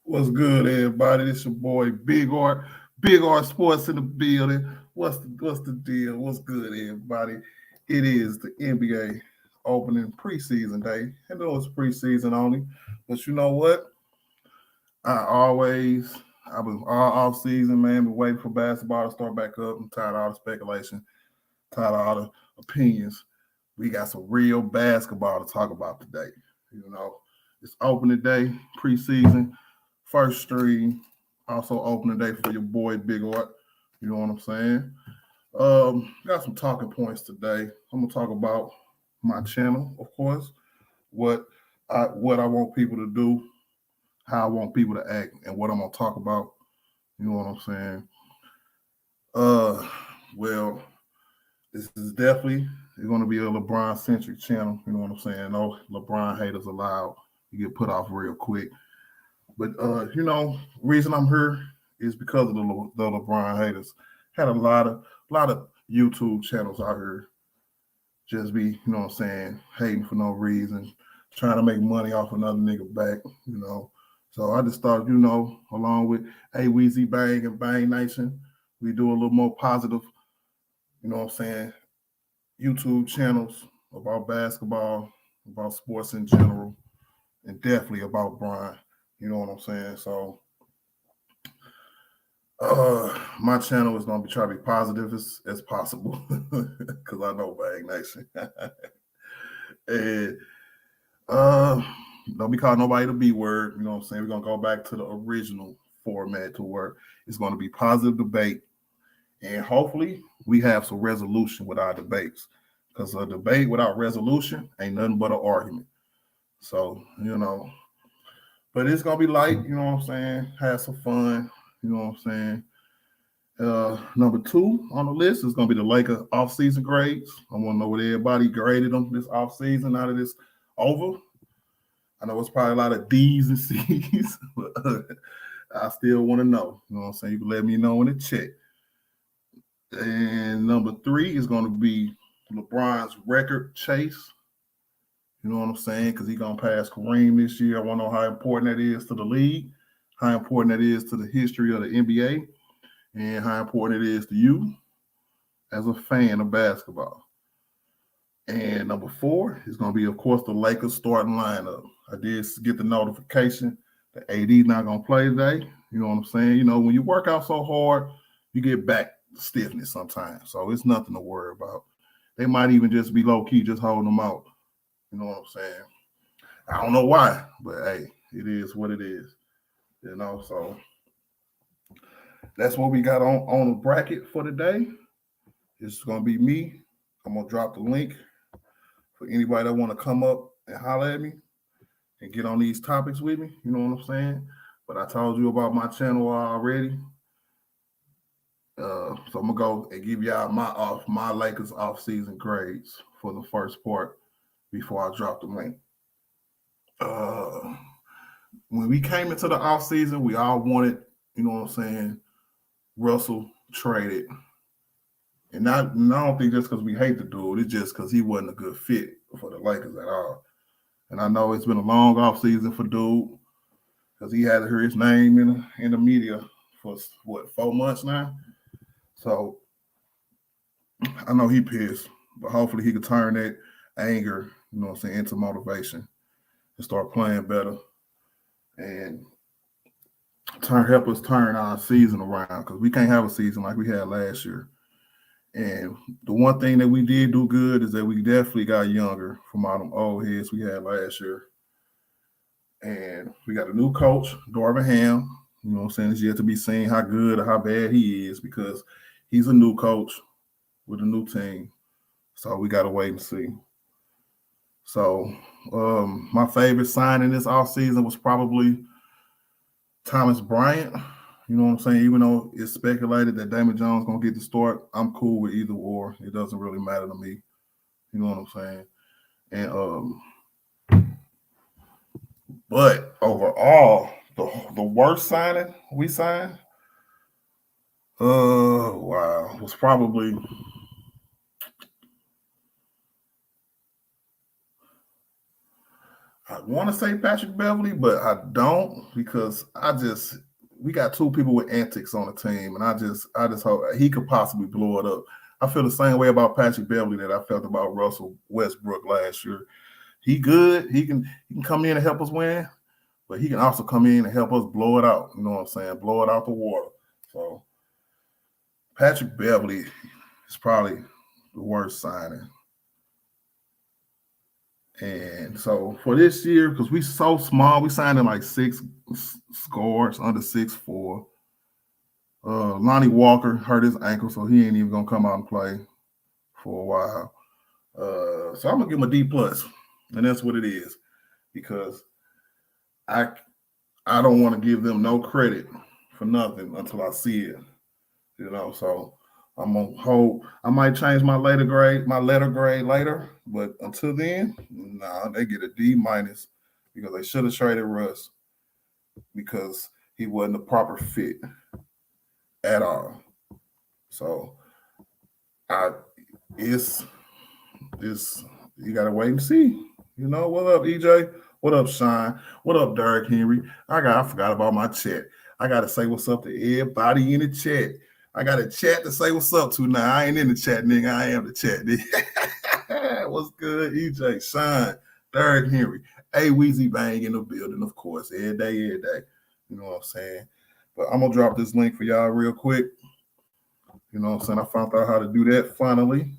What's good, everybody? This your boy Big Art Sports in the building. What's the deal? What's good, everybody? It is the NBA opening preseason day. I know it's preseason only, but you know what? I always I've been all off season, man, been waiting for basketball to start back up. I'm tired of all the speculation, tired of all the opinions. We got some real basketball to talk about today. You know, it's opening day, preseason. First stream, also opening day for your boy Big Art. You know what I'm saying? Got some talking points today. I'm gonna talk about my channel, of course, what what I want people to do, how I want people to act, and what I'm gonna talk about. You know what I'm saying? Uh, well, this is definitely it's gonna be a LeBron centric channel. You know what I'm saying? No LeBron haters allowed. You get put off real quick. But reason I'm here is because of the LeBron haters. Had a lot of YouTube channels out here just be, what I'm saying, hating for no reason, trying to make money off another nigga back, you know. So I just thought, along with A Weezy Bang and Bang Nation, we do a little more positive, you know what I'm saying, YouTube channels about basketball, about sports in general, and definitely about Brian. You know what I'm saying? So my channel is gonna be trying to be positive as possible because I know Bang Nation. and uh don't be calling nobody the B word, you know what I'm saying? We're gonna go back to the original format to where it's gonna be positive debate and hopefully we have some resolution with our debates. Because a debate without resolution ain't nothing but an argument. So, but it's gonna be light, you know what I'm saying? Have some fun, you know what I'm saying? Number two on the list is going to be the Lakers offseason grades. I want to know what everybody graded them this offseason now that it's over. I know it's probably a lot of D's and C's, but I still want to know. You know what I'm saying? You can let me know in the chat. And number three is going to be LeBron's record chase. You know what I'm saying? Because he's going to pass Kareem this year. I want to know how important that is to the league, how important that is to the history of the NBA, and how important it is to you as a fan of basketball. And number four is going to be, of course, the Lakers starting lineup. I did get the notification that AD's not going to play today. You know what I'm saying? You know, when you work out so hard, you get back stiffness sometimes. So it's nothing to worry about. They might even just be low-key, just holding them out. You know what I'm saying? I don't know why, but hey, it is what it is. You know, so that's what we got on the bracket for today. It's gonna be me. I'm gonna drop the link for anybody that want to come up and holler at me and get on these topics with me. You know what I'm saying? But I told you about my channel already. So I'm gonna go and give y'all my Lakers off season grades for the first part before I drop the link. When we came into the off season, we all wanted, you know what I'm saying, Russell traded. And I don't think just because we hate the dude, it's just because he wasn't a good fit for the Lakers at all. And I know it's been a long off season for dude because he had to hear his name in the media for 4 months now. So I know he pissed, but hopefully he could turn that anger, you know what I'm saying, into motivation and start playing better and help us turn our season around because we can't have a season like we had last year. And the one thing that we did do good is that we definitely got younger from all them old heads we had last year. And we got a new coach, Darvin Ham. You know what I'm saying? It's yet to be seen how good or how bad he is because he's a new coach with a new team. So we got to wait and see. So my favorite signing this offseason was probably Thomas Bryant. You know what I'm saying? Even though it's speculated that Damon Jones gonna get the start, I'm cool with either or. It doesn't really matter to me. You know what I'm saying? And but overall, the worst signing we signed, wow, was probably I want to say Patrick Beverly, but I don't because we got two people with antics on the team, and I just hope he could possibly blow it up. I feel the same way about Patrick Beverly that I felt about Russell Westbrook last year. He good. He can come in and help us win, but he can also come in and help us blow it out. You know what I'm saying? Blow it out the water. So Patrick Beverly is probably the worst signing. And so for this year, because we so small, we signed in like 6 scores under 6'4". Lonnie Walker hurt his ankle, so he ain't even gonna come out and play for a while. So I'm gonna give him a D plus, and that's what it is, because I don't want to give them no credit for nothing until I see it. So I'm gonna hold. I might change my letter grade later, but until then, nah, they get a D minus because they should have traded Russ because he wasn't a proper fit at all. So it's you gotta wait and see. What up, EJ? What up, Sean? What up, Derrick Henry? I forgot about my chat. I gotta say what's up to everybody in the chat. I got a chat to say what's up to now. I ain't in the chat, nigga. I am the chat, nigga. What's good, EJ, Sean, Derrick Henry, Weezy Bang in the building, of course, every day. You know what I'm saying? But I'm gonna drop this link for y'all real quick. You know what I'm saying? I found out how to do that finally.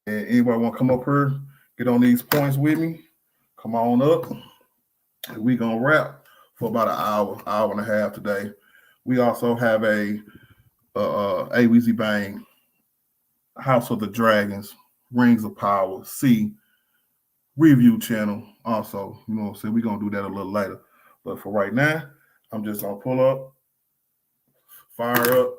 And anybody want to come up here, get on these points with me, come on up. And we gonna wrap for about an hour and a half today. We also have a Weezy Bang, House of the Dragons, Rings of Power, C review channel. Also, you know what I'm saying? We're gonna do that a little later. But for right now, I'm just gonna pull up, fire up,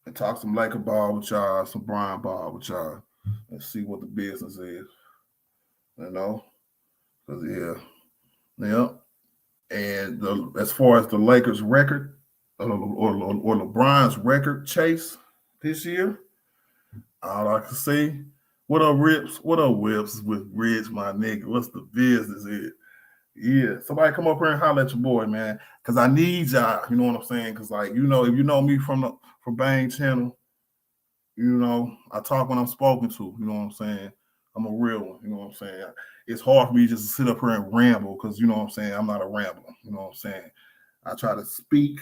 and talk some Laker ball with y'all, some Brian ball with y'all, and see what the business is. Because yeah. And as far as the Lakers record or LeBron's record chase this year, all I can say, what up, Rips? What up, Whips with Rich, my nigga? What's the business is? Yeah, somebody come up here and holler at your boy, man, because I need y'all. You know what I'm saying? Because, if you know me from Bang Channel, I talk when I'm spoken to. You know what I'm saying? I'm a real one. You know what I'm saying? It's hard for me just to sit up here and ramble because, you know what I'm saying, I'm not a rambler. You know what I'm saying? I try to speak,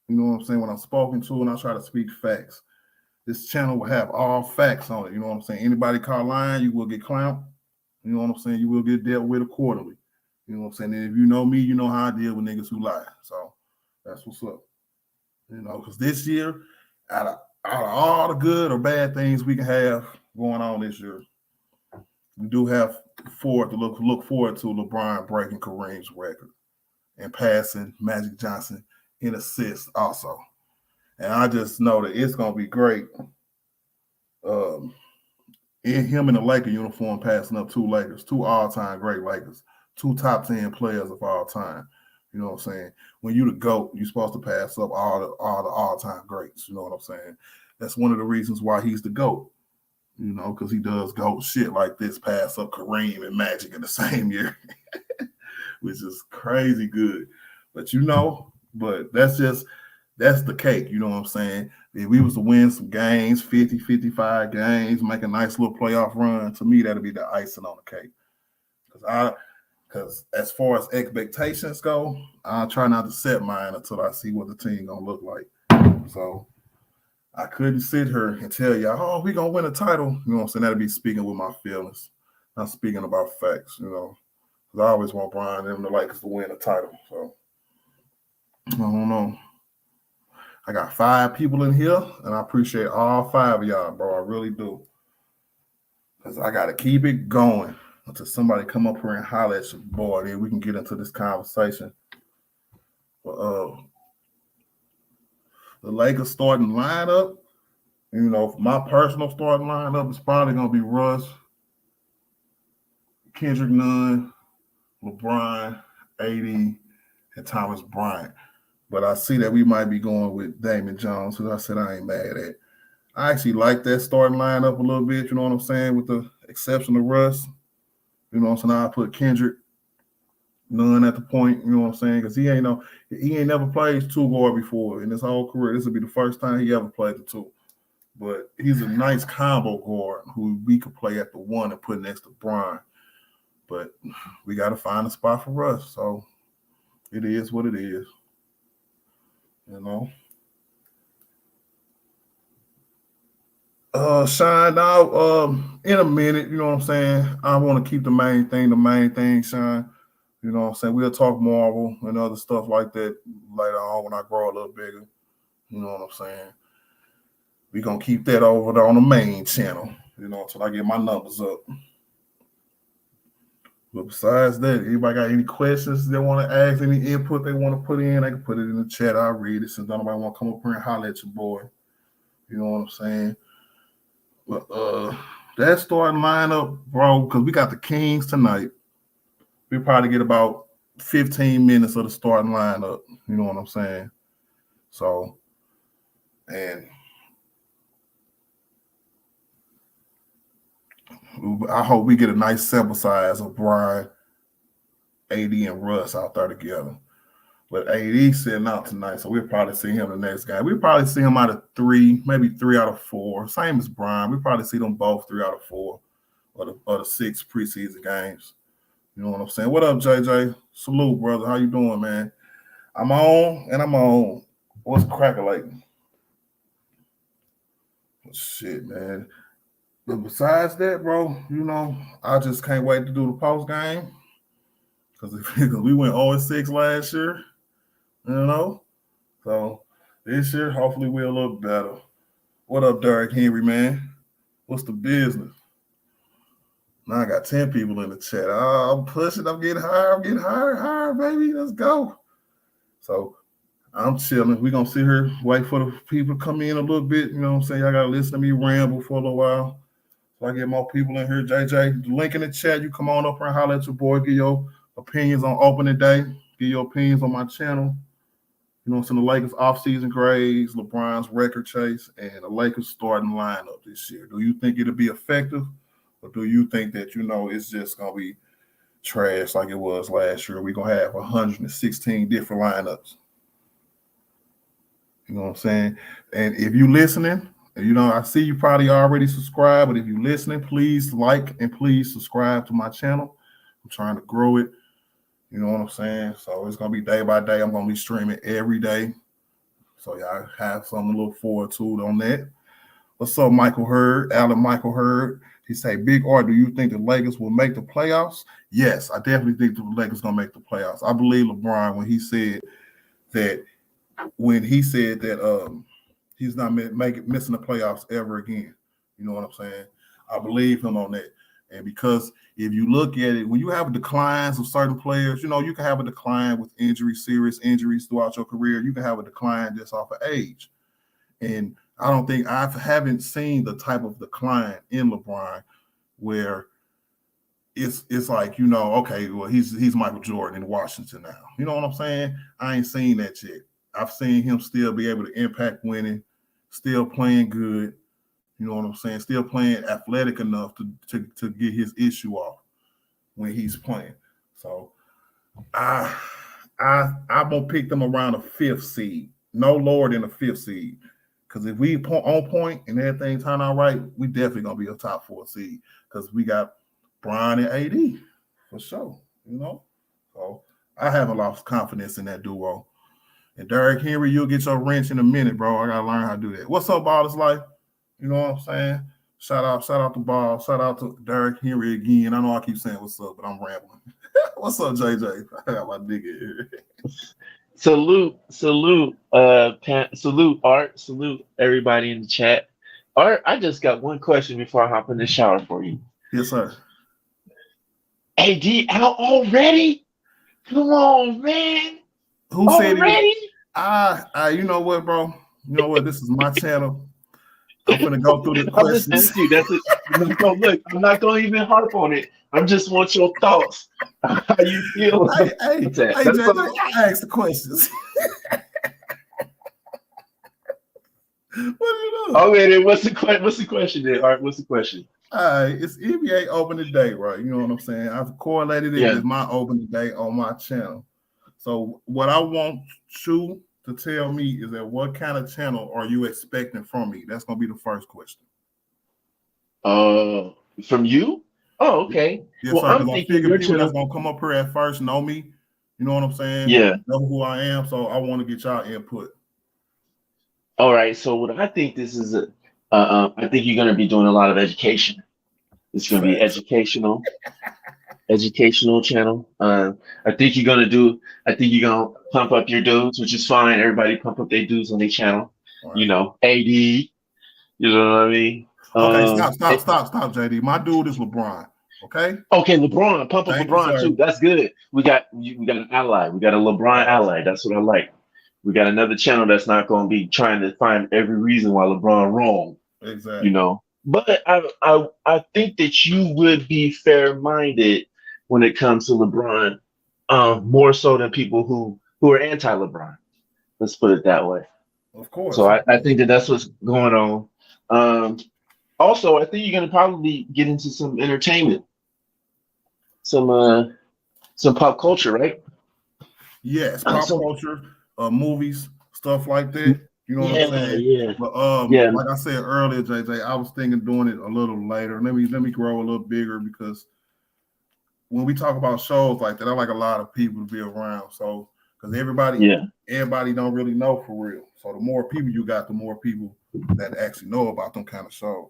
you know what I'm saying, when I'm spoken to, and I try to speak facts. This channel will have all facts on it. You know what I'm saying? Anybody call lying, you will get clamped. You know what I'm saying? You will get dealt with accordingly. You know what I'm saying? And if you know me, you know how I deal with niggas who lie. So that's what's up. Because this year, out of all the good or bad things we can have going on this year, we do have look forward to LeBron breaking Kareem's record and passing Magic Johnson in assists also. And I just know that it's going to be great. In him in the Laker uniform passing up two Lakers, two all-time great Lakers, two top 10 players of all time. You know what I'm saying? When you the GOAT, you're supposed to pass up all the all-time greats. You know what I'm saying? That's one of the reasons why he's the GOAT. Because he does GOAT shit like this, pass up Kareem and Magic in the same year, which is crazy good. But that's the cake. You know what I'm saying? If we was to win some games, 50, 55 games, make a nice little playoff run, to me, that'd be the icing on the cake. Because as far as expectations go, I try not to set mine until I see what the team gonna look like. So I couldn't sit here and tell y'all, oh, we gonna win a title. You know what I'm saying? That'd be speaking with my feelings, not speaking about facts. Because I always want Brian and the Lakers to win a title. So I don't know. I got 5 people in here, and I appreciate all 5 of y'all, bro. I really do. Because I got to keep it going until somebody come up here and holler at your boy. Then we can get into this conversation. But the Lakers starting lineup, my personal starting lineup is probably going to be Russ, Kendrick Nunn, LeBron, AD, and Thomas Bryant. But I see that we might be going with Damon Jones, who I said I ain't mad at. I actually like that starting lineup a little bit, you know what I'm saying, with the exception of Russ. You know what I'm saying? I put Kendrick None at the point, you know what I'm saying? Because he ain't never played two guard before in his whole career. This will be the first time he ever played the two. But he's a nice combo guard who we could play at the one and put next to Brian. But we got to find a spot for Russ. So it is what it is. You know. Shine, now in a minute, you know what I'm saying? I want to keep the main thing, Shine. You know what I'm saying? We'll talk Marvel and other stuff like that later on when I grow a little bigger. You know what I'm saying? We're going to keep that over there on the main channel, you know, until I get my numbers up. But besides that, anybody got any questions they want to ask, any input they want to put in, they can put it in the chat. I'll read it since nobody want to come up here and holler at your boy. You know what I'm saying? But that starting lineup, bro, because we got the Kings tonight. We probably get about 15 minutes of the starting lineup. You know what I'm saying? So, and I hope we get a nice sample size of Brian, AD, and Russ out there together. But AD sitting out tonight, so we'll probably see him the next game. We'll probably see him out of 3, maybe 3 out of 4. Same as Brian. We'll probably see them both 3 out of 4 of the 6 preseason games. You know what I'm saying? What up, JJ? Salute, brother. How you doing, man? I'm on, and I'm on. What's crackling? Shit, man. But besides that, bro, you know, I just can't wait to do the post game because we went 0-6 last year, you know. So this year, hopefully, we'll look better. What up, Derek Henry, man? What's the business? Now I got 10 people in the chat. Oh, I'm pushing. I'm getting higher, baby. Let's go. So I'm chilling. We're going to sit here, wait for the people to come in a little bit. You know what I'm saying? Y'all got to listen to me ramble for a little while. So I get more people in here. JJ, the link in the chat. You come on up and holler at your boy. Give your opinions on opening day. Give your opinions on my channel. You know what I'm saying? The Lakers offseason grades, LeBron's record chase, and the Lakers starting lineup this year. Do you think it'll be effective? Or do you think that, you know, it's just going to be trash like it was last year? We're going to have 116 different lineups. You know what I'm saying? And if you're listening, you know, I see you probably already subscribed, but if you're listening, please like and please subscribe to my channel. I'm trying to grow it. You know what I'm saying? So it's going to be day by day. I'm going to be streaming every day. So y'all have something to look forward to on that. What's up, Michael Hurd? Alan Michael Hurd. He say, Big R, do you think the Lakers will make the playoffs? Yes, I definitely think the Lakers going to make the playoffs. I believe LeBron when he said that he's not missing the playoffs ever again. You know what I'm saying? I believe him on that. And because if you look at it, when you have declines of certain players, you know, you can have a decline with serious injuries throughout your career. You can have a decline just off of age. And I haven't seen the type of decline in LeBron where it's like, you know, okay, well, he's Michael Jordan in Washington now. You know what I'm saying? I ain't seen that yet. I've seen him still be able to impact winning, still playing good. You know what I'm saying? Still playing athletic enough to get his issue off when he's playing. So I'm gonna pick them around a 5th seed, no lower than a 5th seed. Because if we on point and everything turn out right, we definitely gonna be a top 4 seed. Because we got Brian and AD for sure. You know, so I haven't lost confidence in that duo. And Derek Henry, you'll get your wrench in a minute, bro. I gotta learn how to do that. What's up, Ballers Life? You know what I'm saying? Shout out to Ball. Shout out to Derek Henry again. I know I keep saying what's up, but I'm rambling. What's up, JJ? I got my nigga here. Salute, Art, salute everybody in the chat. Art, I just got one question before I hop in the shower for you. Yes, sir. AD out already? Come on, man. Who said already? You know what, bro? You know what? This is my channel. I'm gonna go through the questions. I'm just asking you. I'm not gonna even harp on it. I just want your thoughts. How you feel? Hey, JJ, I asked the questions. What are you doing? Oh man, what's the question then? Art, what's the question? It's NBA opening day, right? You know what I'm saying? I've correlated it Yeah. with my opening day on my channel. So what I want you to tell me is that what kind of channel are you expecting from me? That's gonna be the first question. From you? Oh, okay. Yes, Well, sir. I'm Because I thinking figure your people that's channel. gonna come up here at first know me. You know what I'm saying? Yeah. Know who I am. So I want to get y'all input. All right. So what I think this is I think you're gonna be doing a lot of education. It's gonna be Facts. educational channel. I think you're gonna do. I think you're gonna pump up your dudes, which is fine. Everybody pump up their dudes on their channel. All You right. know, AD. You know what I mean? Okay, stop, JD. My dude is LeBron. Okay. Okay, LeBron, pump up Thank you, LeBron sir. too. That's good. We got an ally. We got a LeBron ally. That's what I like. We got another channel that's not going to be trying to find every reason why LeBron wrong. You Exactly. know. But I think that you would be fair minded when it comes to LeBron, more so than people who are anti LeBron. Let's put it that way. Of So course. I think that that's what's going on. Um, Also, I think you're going to probably get into some entertainment, some uh some pop culture, right? Yes, pop Some culture, movies, stuff like that. You know what I'm yeah, saying? yeah, But yeah, like I said earlier, JJ, I was thinking doing it a little later. Let me grow a little bigger because when we talk about shows like that, I like a lot of people to be around. So because yeah, everybody don't really know for real. So the more people you got, the more people that actually know about them kind of shows.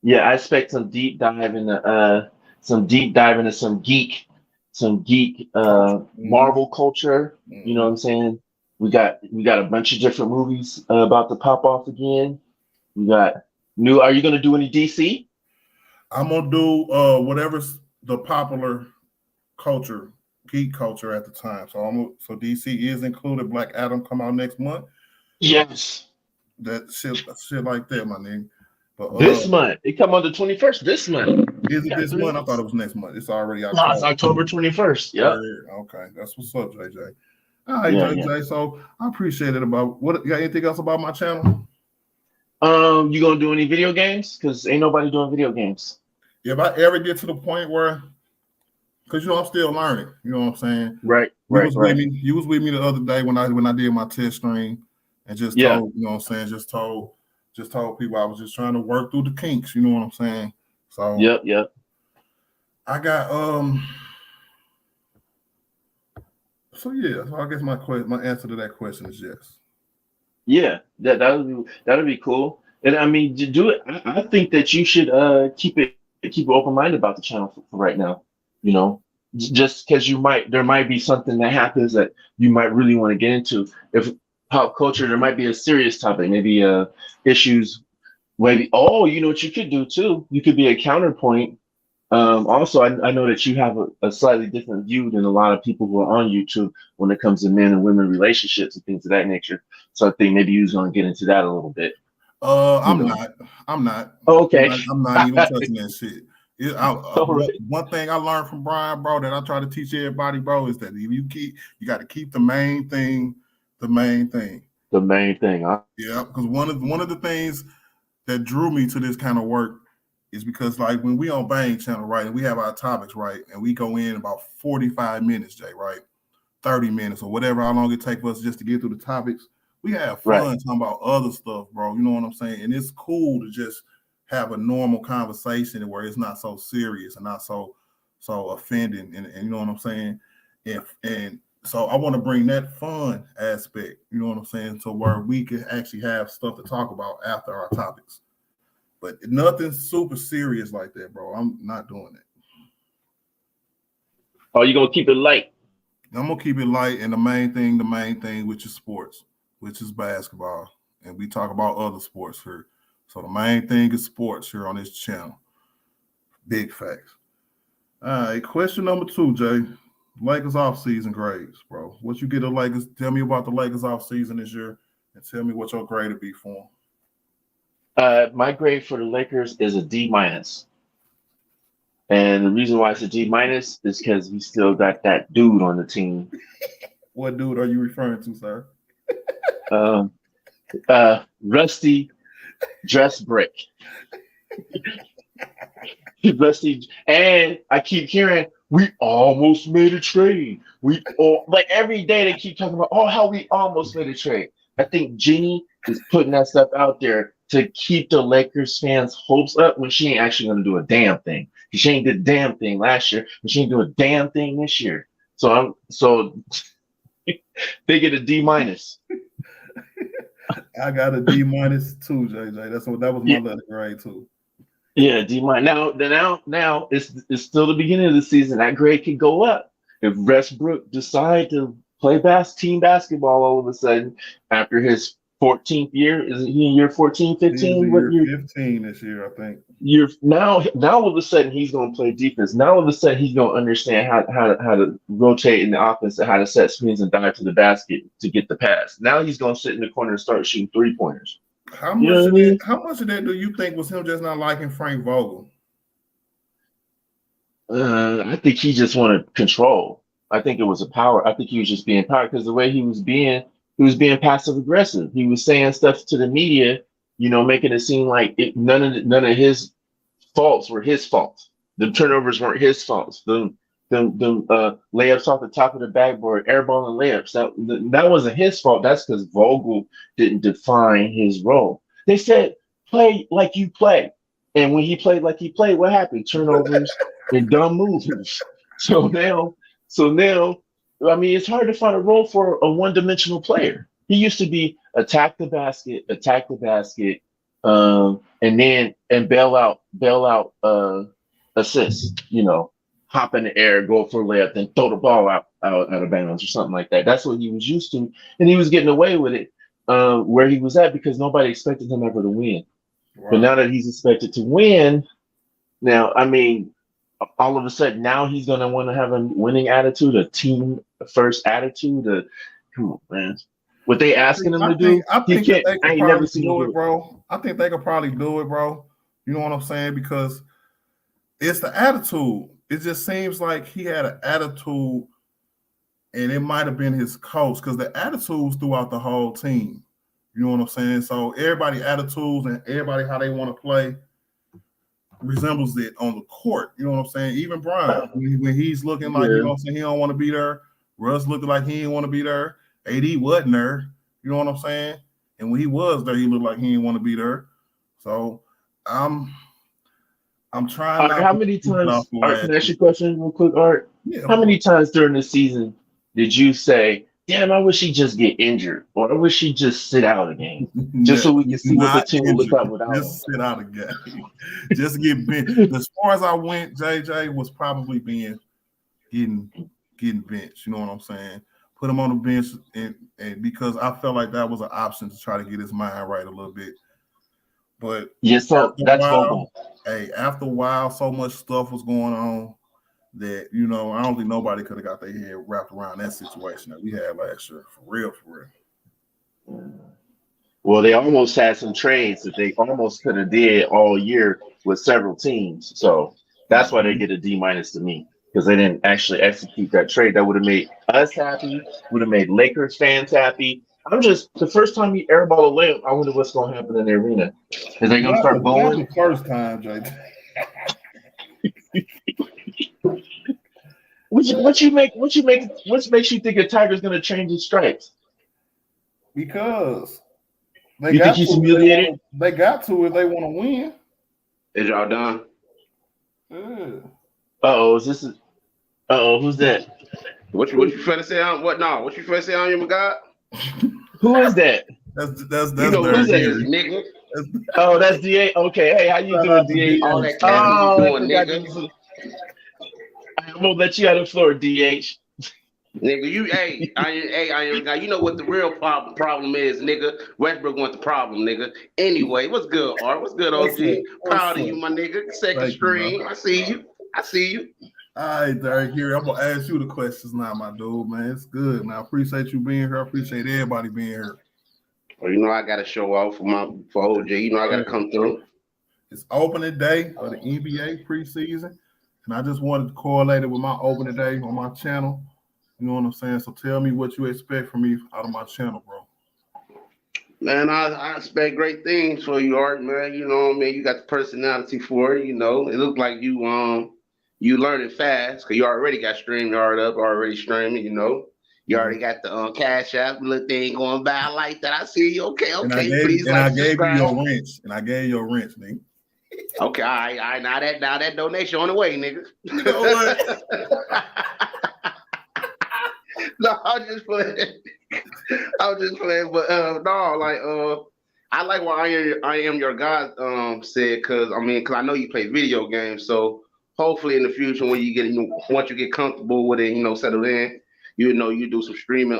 yeah. I expect some deep dive into some geek Culture. Marvel culture. You know what I'm saying? We got a bunch of different movies about to pop off again. We got new. Are you gonna do any DC? I'm gonna do whatever's the popular culture, geek culture at the time. So DC is included. Black Adam come out next month. Yes. That shit like that, my nigga. But This month. It come on the 21st. This month. is We it got this three month? I thought months. it was next month. It's already No, it's October. October 21st. Yep. Word. Okay, that's what's up, JJ. All right, Yeah, yeah. JJ. So I appreciate it. About what? You got anything else about my channel? You gonna do any video games? Cause ain't nobody doing video games. If I ever get to the point where, because I'm still learning. You know what I'm saying? Right, You right, was with right. me. You was with me the other day when I did my test stream, and just Yeah. told you know what I'm saying. Just told people I was just trying to work through the kinks. You know what I'm saying? So Yep, yep. I got So yeah. So I guess my answer to that question is yes. Yeah. That'll be cool. And I mean, to do it, I think that you should keep it open minded about the channel for right now. You know, just because there might be something that happens that you might really want to get into. If pop culture, there might be a serious topic, maybe issues. Maybe you know what you could do too. You could be a counterpoint. Also, I know that you have a slightly different view than a lot of people who are on YouTube when it comes to men and women relationships and things of that nature. So I think maybe you was going to get into that a little bit. You I'm know. not. I'm not. I'm Okay. not, I'm not even touching that shit. All right. One thing I learned from Brian, bro, that I try to teach everybody, bro, is that if you got to keep the main thing, the main thing. The main thing. Huh? Yeah, because one of the things that drew me to this kind of work is because like when we on Bang Channel, right, and we have our topics, right, and we go in about 45 minutes, Jay, right, 30 minutes or whatever, how long it takes for us just to get through the topics. We have Right. fun talking about other stuff, bro. You know what I'm saying? And it's cool to just have a normal conversation where it's not so serious and not so offending. And you know what I'm saying? And so I want to bring that fun aspect, you know what I'm saying, to where we can actually have stuff to talk about after our topics. But nothing super serious like that, bro. I'm not doing it. Oh, you gonna keep it light? I'm gonna keep it light, and the main thing, which is sports, which is basketball, and we talk about other sports here. So the main thing is sports here on this channel. Big facts. All right, question number 2, Jay. Lakers off-season grades, bro. What you get the Lakers? Tell me about the Lakers off-season this year, and tell me what your grade would be for them. My grade for the Lakers is a D minus, and the reason why it's a D minus is because we still got that dude on the team. What dude are you referring to, sir? Rusty dress brick. And I keep hearing we almost made a trade. We all like every day they keep talking about how we almost made a trade. I think Jenny is putting that stuff out there to keep the Lakers fans' hopes up when she ain't actually gonna do a damn thing. She ain't did a damn thing last year, but she ain't do a damn thing this year. So they get a D minus. I got a D minus too, JJ. That was my letter grade too. Yeah, D minus. Now it's still the beginning of the season. That grade could go up if Westbrook decide to play team basketball all of a sudden after his 14th year. Is he in year 14, He's 15? in What year year? 15 this year, I think. Year now all of a sudden he's gonna play defense. Now all of a sudden he's gonna understand how to rotate in the offense and how to set screens and dive to the basket to get the pass. Now he's gonna sit in the corner and start shooting 3-pointers. How You know much what I of mean? that? How much of that do you think was him just not liking Frank Vogel? I think he just wanted control. I think it was a power. I think he was just being power because the way he was being passive aggressive. He was saying stuff to the media, making it seem like none of his faults were his fault. The turnovers weren't his faults. The layups off the top of the backboard, airballing layups. That wasn't his fault. That's because Vogel didn't define his role. They said play like you play, and when he played like he played, what happened? Turnovers and dumb moves. So now, I mean, it's hard to find a role for a one-dimensional player. He used to be attack the basket, and bail out assists. Hop in the air, go for a layup, then throw the ball out of bounds or something like that. That's what he was used to, and he was getting away with it where he was at because nobody expected him ever to win. Right. But now that he's expected to win, now I mean, all of a sudden now he's gonna want to have a winning attitude, a team first attitude. Come on, man. What they asking him to do, I he think that can't. they I could ain't never probably seen him do do it, it. bro. I think they could probably do it, bro. You know what I'm saying? Because it's the attitude. It just seems like he had an attitude, and it might have been his coach because the attitudes throughout the whole team. You know what I'm saying? So everybody attitudes and everybody how they want to play resembles it on the court. You know what I'm saying? Even Brian, when he's looking like, you know what I'm saying, he don't want to be there. Russ looking like he didn't want to be there. AD wasn't there. You know what I'm saying? And when he was there, he looked like he didn't want to be there. So I'm trying Art, not how to many get off times? the Art, last. can I ask you a question real quick, Art? Yeah, How many times during the season did you say, "Damn, I wish he just get injured," or "I wish he just sit out a game, just so we can see what the not team will look injured. like without him"? Just sit out a game. Just get bent. As far as I went, JJ was probably getting benched. You know what I'm saying? Put him on the bench, and because I felt like that was an option to try to get his mind right a little bit. But Yeah, so after a that's while, Vogel. after a while, so much stuff was going on that I don't think nobody could have got their head wrapped around that situation that we had last year. For real, for real. Well, they almost had some trades that they almost could have did all year with several teams. So that's why they get a D minus to me because they didn't actually execute that trade. That would have made us happy, would have made Lakers fans happy. I'm just the first time you airball a layup, I wonder what's going to happen in the arena. Is they going to start Not bowling? the first time, JJ. What makes you think a Tiger's going to change his stripes? Because they You think got he's to if humiliated? they want to win. Is y'all done? Yeah. Is this? Who's that? What you finna say on what? No, what you finna say on your God? Who is that? That's You know their who that year. is, nigga. Oh, that's DA. Okay, hey, how you Shout doing, out to DA? All DH. that capping you I doing, forgot nigga. you. I'm gonna let you out of the floor, DH. Nigga, I am guy. You know what the real problem is, nigga. Westbrook want the problem, nigga. Anyway, what's good, Art? What's good, What's OG? up? Proud What's of up? you, my nigga. Second Thank you, bro. stream. I see you. All right, Derek, here. I'm gonna ask you the questions now, my dude, man. It's good, man. I appreciate you being here. I appreciate everybody being here. Well, you know I gotta show off for OG. You know I gotta come through. It's opening day of the NBA preseason, and I just wanted to correlate it with my opening day on my channel. You know what I'm saying? So tell me what you expect from me out of my channel, bro. Man, I expect great things for you, Art, man. You know what I mean? You got the personality for it, you know. It looked like you learning fast, because you already got StreamYard up, already streaming, you know. You already got the Cash App little thing going by. I like that. I see you. Okay, And I okay. gave Please and I like, gave you subscribe. your wrench. And I gave you your wrench, nigga. Okay, all right, all right. Now that donation on the way, nigga. You know what? No, I'm just playing. I'm just playing. But no, like I like what I am your God said, because I know you play video games, so hopefully in the future when you get once you get comfortable with it, you know, settle in, you know, you do some streaming,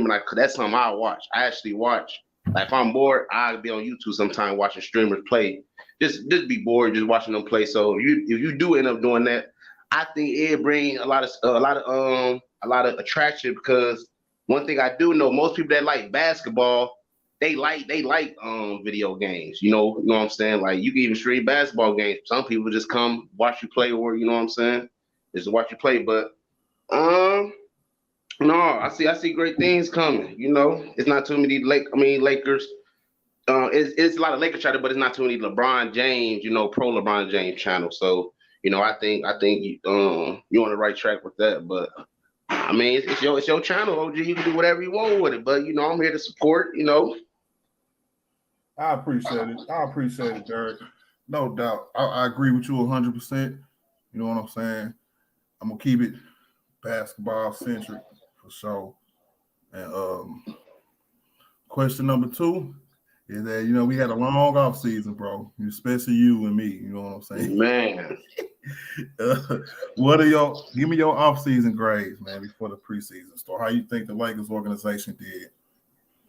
like, 'cause that's something I watch. I actually watch. Like if I'm bored, I'll be on YouTube sometime watching streamers play. Just be bored, just watching them play. So if you do end up doing that, I think it bring a lot of attraction, because one thing I do know, most people that like basketball, they like video games. You know what I'm saying? Like you can even stream basketball games. Some people just come watch you play, or you know what I'm saying, just watch you play. But um no, I see great things coming. You know, it's not too many Lakers. It's a lot of Lakers channel, but it's not too many LeBron James, you know, pro LeBron James channel. So, you know, I think you're on the right track with that. But I mean, it's your channel, OG. You can do whatever you want with it. But you know, I'm here to support. You know. I appreciate it. I appreciate it, Derek. No doubt. I agree with you 100%. You know what I'm saying? I'm gonna keep it basketball centric for sure. And question number 2 is that, you know, we had a long off season, bro. Especially you and me. You know what I'm saying? Man, Give me your off season grades, man, before the preseason start. How you think the Lakers organization did?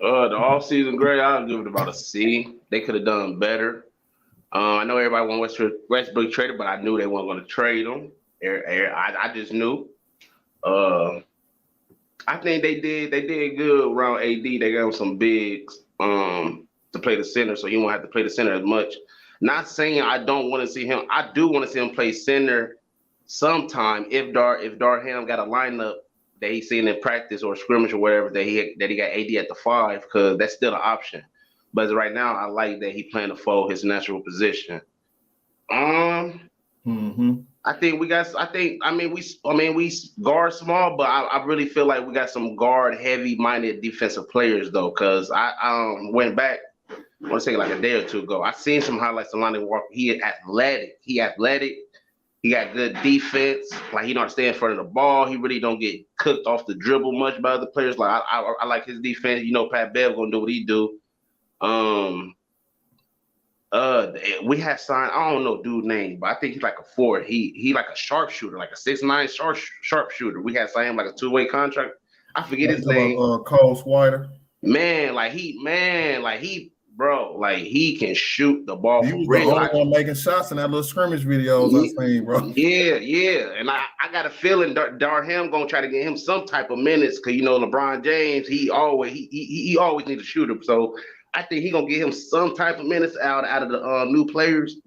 the off-season grade, I'll give it about a C. They could have done better. I know everybody want Westbrook traded, but I knew they weren't going to trade him. I just knew. Uh, I think they did good around AD. They got him some bigs to play the center, so he won't have to play the center as much. Not saying I don't want to see him. I do want to see him play center sometime if Darham got a lineup that he's seen in practice or scrimmage or whatever, that he got AD at the 5, because that's still an option. But as of right now, I like that he playing the 4, his natural position. I think we got. We guard small, but I really feel like we got some guard heavy minded defensive players though. Because I went back, I want to say like a day or two ago. I seen some highlights of Lonnie Walker. He athletic. He got good defense. Like he don't stay in front of the ball. He really don't get cooked off the dribble much by other players. Like I like his defense. You know, Pat Bev gonna do what he do. We had signed, I don't know dude name, but I think he's like a 4. He like a sharpshooter, like a 6'9" sharpshooter. We had signed him like a 2-way contract. I forget his name. Cole Swider. Bro, like he can shoot the ball He for was real. the only one making shots in that little scrimmage videos I seen, bro. Yeah. And I got a feeling Darham gonna try to get him some type of minutes, because you know LeBron James, he always needs a shooter. So I think he gonna get him some type of minutes out of the new players.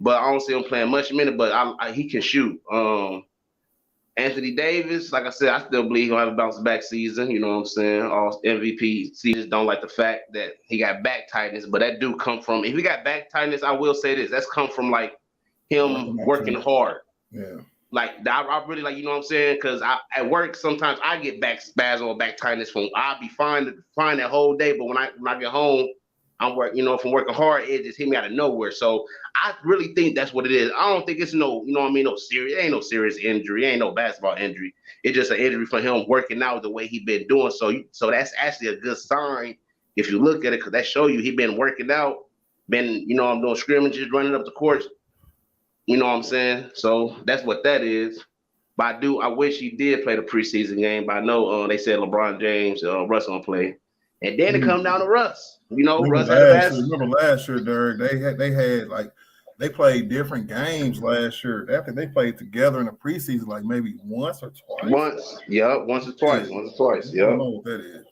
But I don't see him playing much minute. But he can shoot. Anthony Davis, like I said, I still believe he'll have a bounce back season. You know what I'm saying? All MVP seasons don't like the fact that he got back tightness, but that do come from, if he got back tightness, I will say this, that's come from like him working hard. Yeah. Like I really like, you know what I'm saying? Because at work sometimes I get back spasm or back tightness from, I'll be fine that whole day, but when I get home, I'm working, you know, from working hard, it just hit me out of nowhere. So I really think that's what it is. I don't think it's no, you know what I mean, it ain't no serious injury. It ain't no basketball injury. It's just an injury for him working out the way he been doing. So that's actually a good sign if you look at it, because that show you he been working out, been, you know, I'm doing scrimmages, running up the courts. You know what I'm saying? So that's what that is. But I wish he did play the preseason game. But I know they said LeBron James, Russ gonna play. And then it come down to Russ. You know, Russ had a bad. Remember last year, Derek? They played different games last year. After they played together in the preseason, like maybe once or twice. Once or twice. Yeah. I don't know what that is.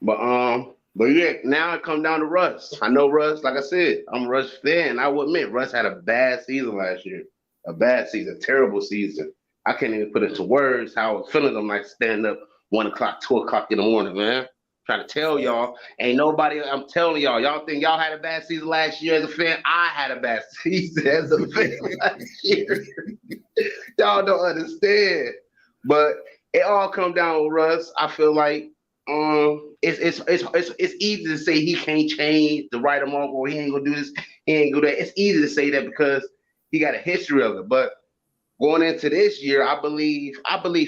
But yeah, now it comes down to Russ. I know Russ, like I said, I'm a Russ fan. I would admit Russ had a bad season last year. A bad season, terrible season. I can't even put into words how I was feeling. I'm like standing up 1 o'clock, 2 o'clock in the morning, man. Trying to tell y'all, ain't nobody. I'm telling y'all think y'all had a bad season last year as a fan. I had a bad season as a fan last year. Y'all don't understand, but it all come down with Russ. I feel like it's easy to say he can't change the right amount, or he ain't gonna do this, he ain't gonna do that. It's easy to say that because he got a history of it, but going into this year, I believe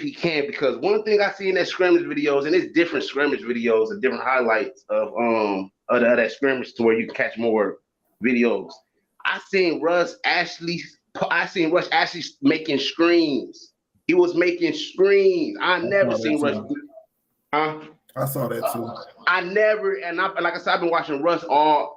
he can, because one thing I see in that scrimmage videos, and it's different scrimmage videos and different highlights of that scrimmage to where you can catch more videos. I seen Russ actually making screens. He was making screens. I never seen Russ. Huh? I saw that too. I never, like I said, I've been watching Russ all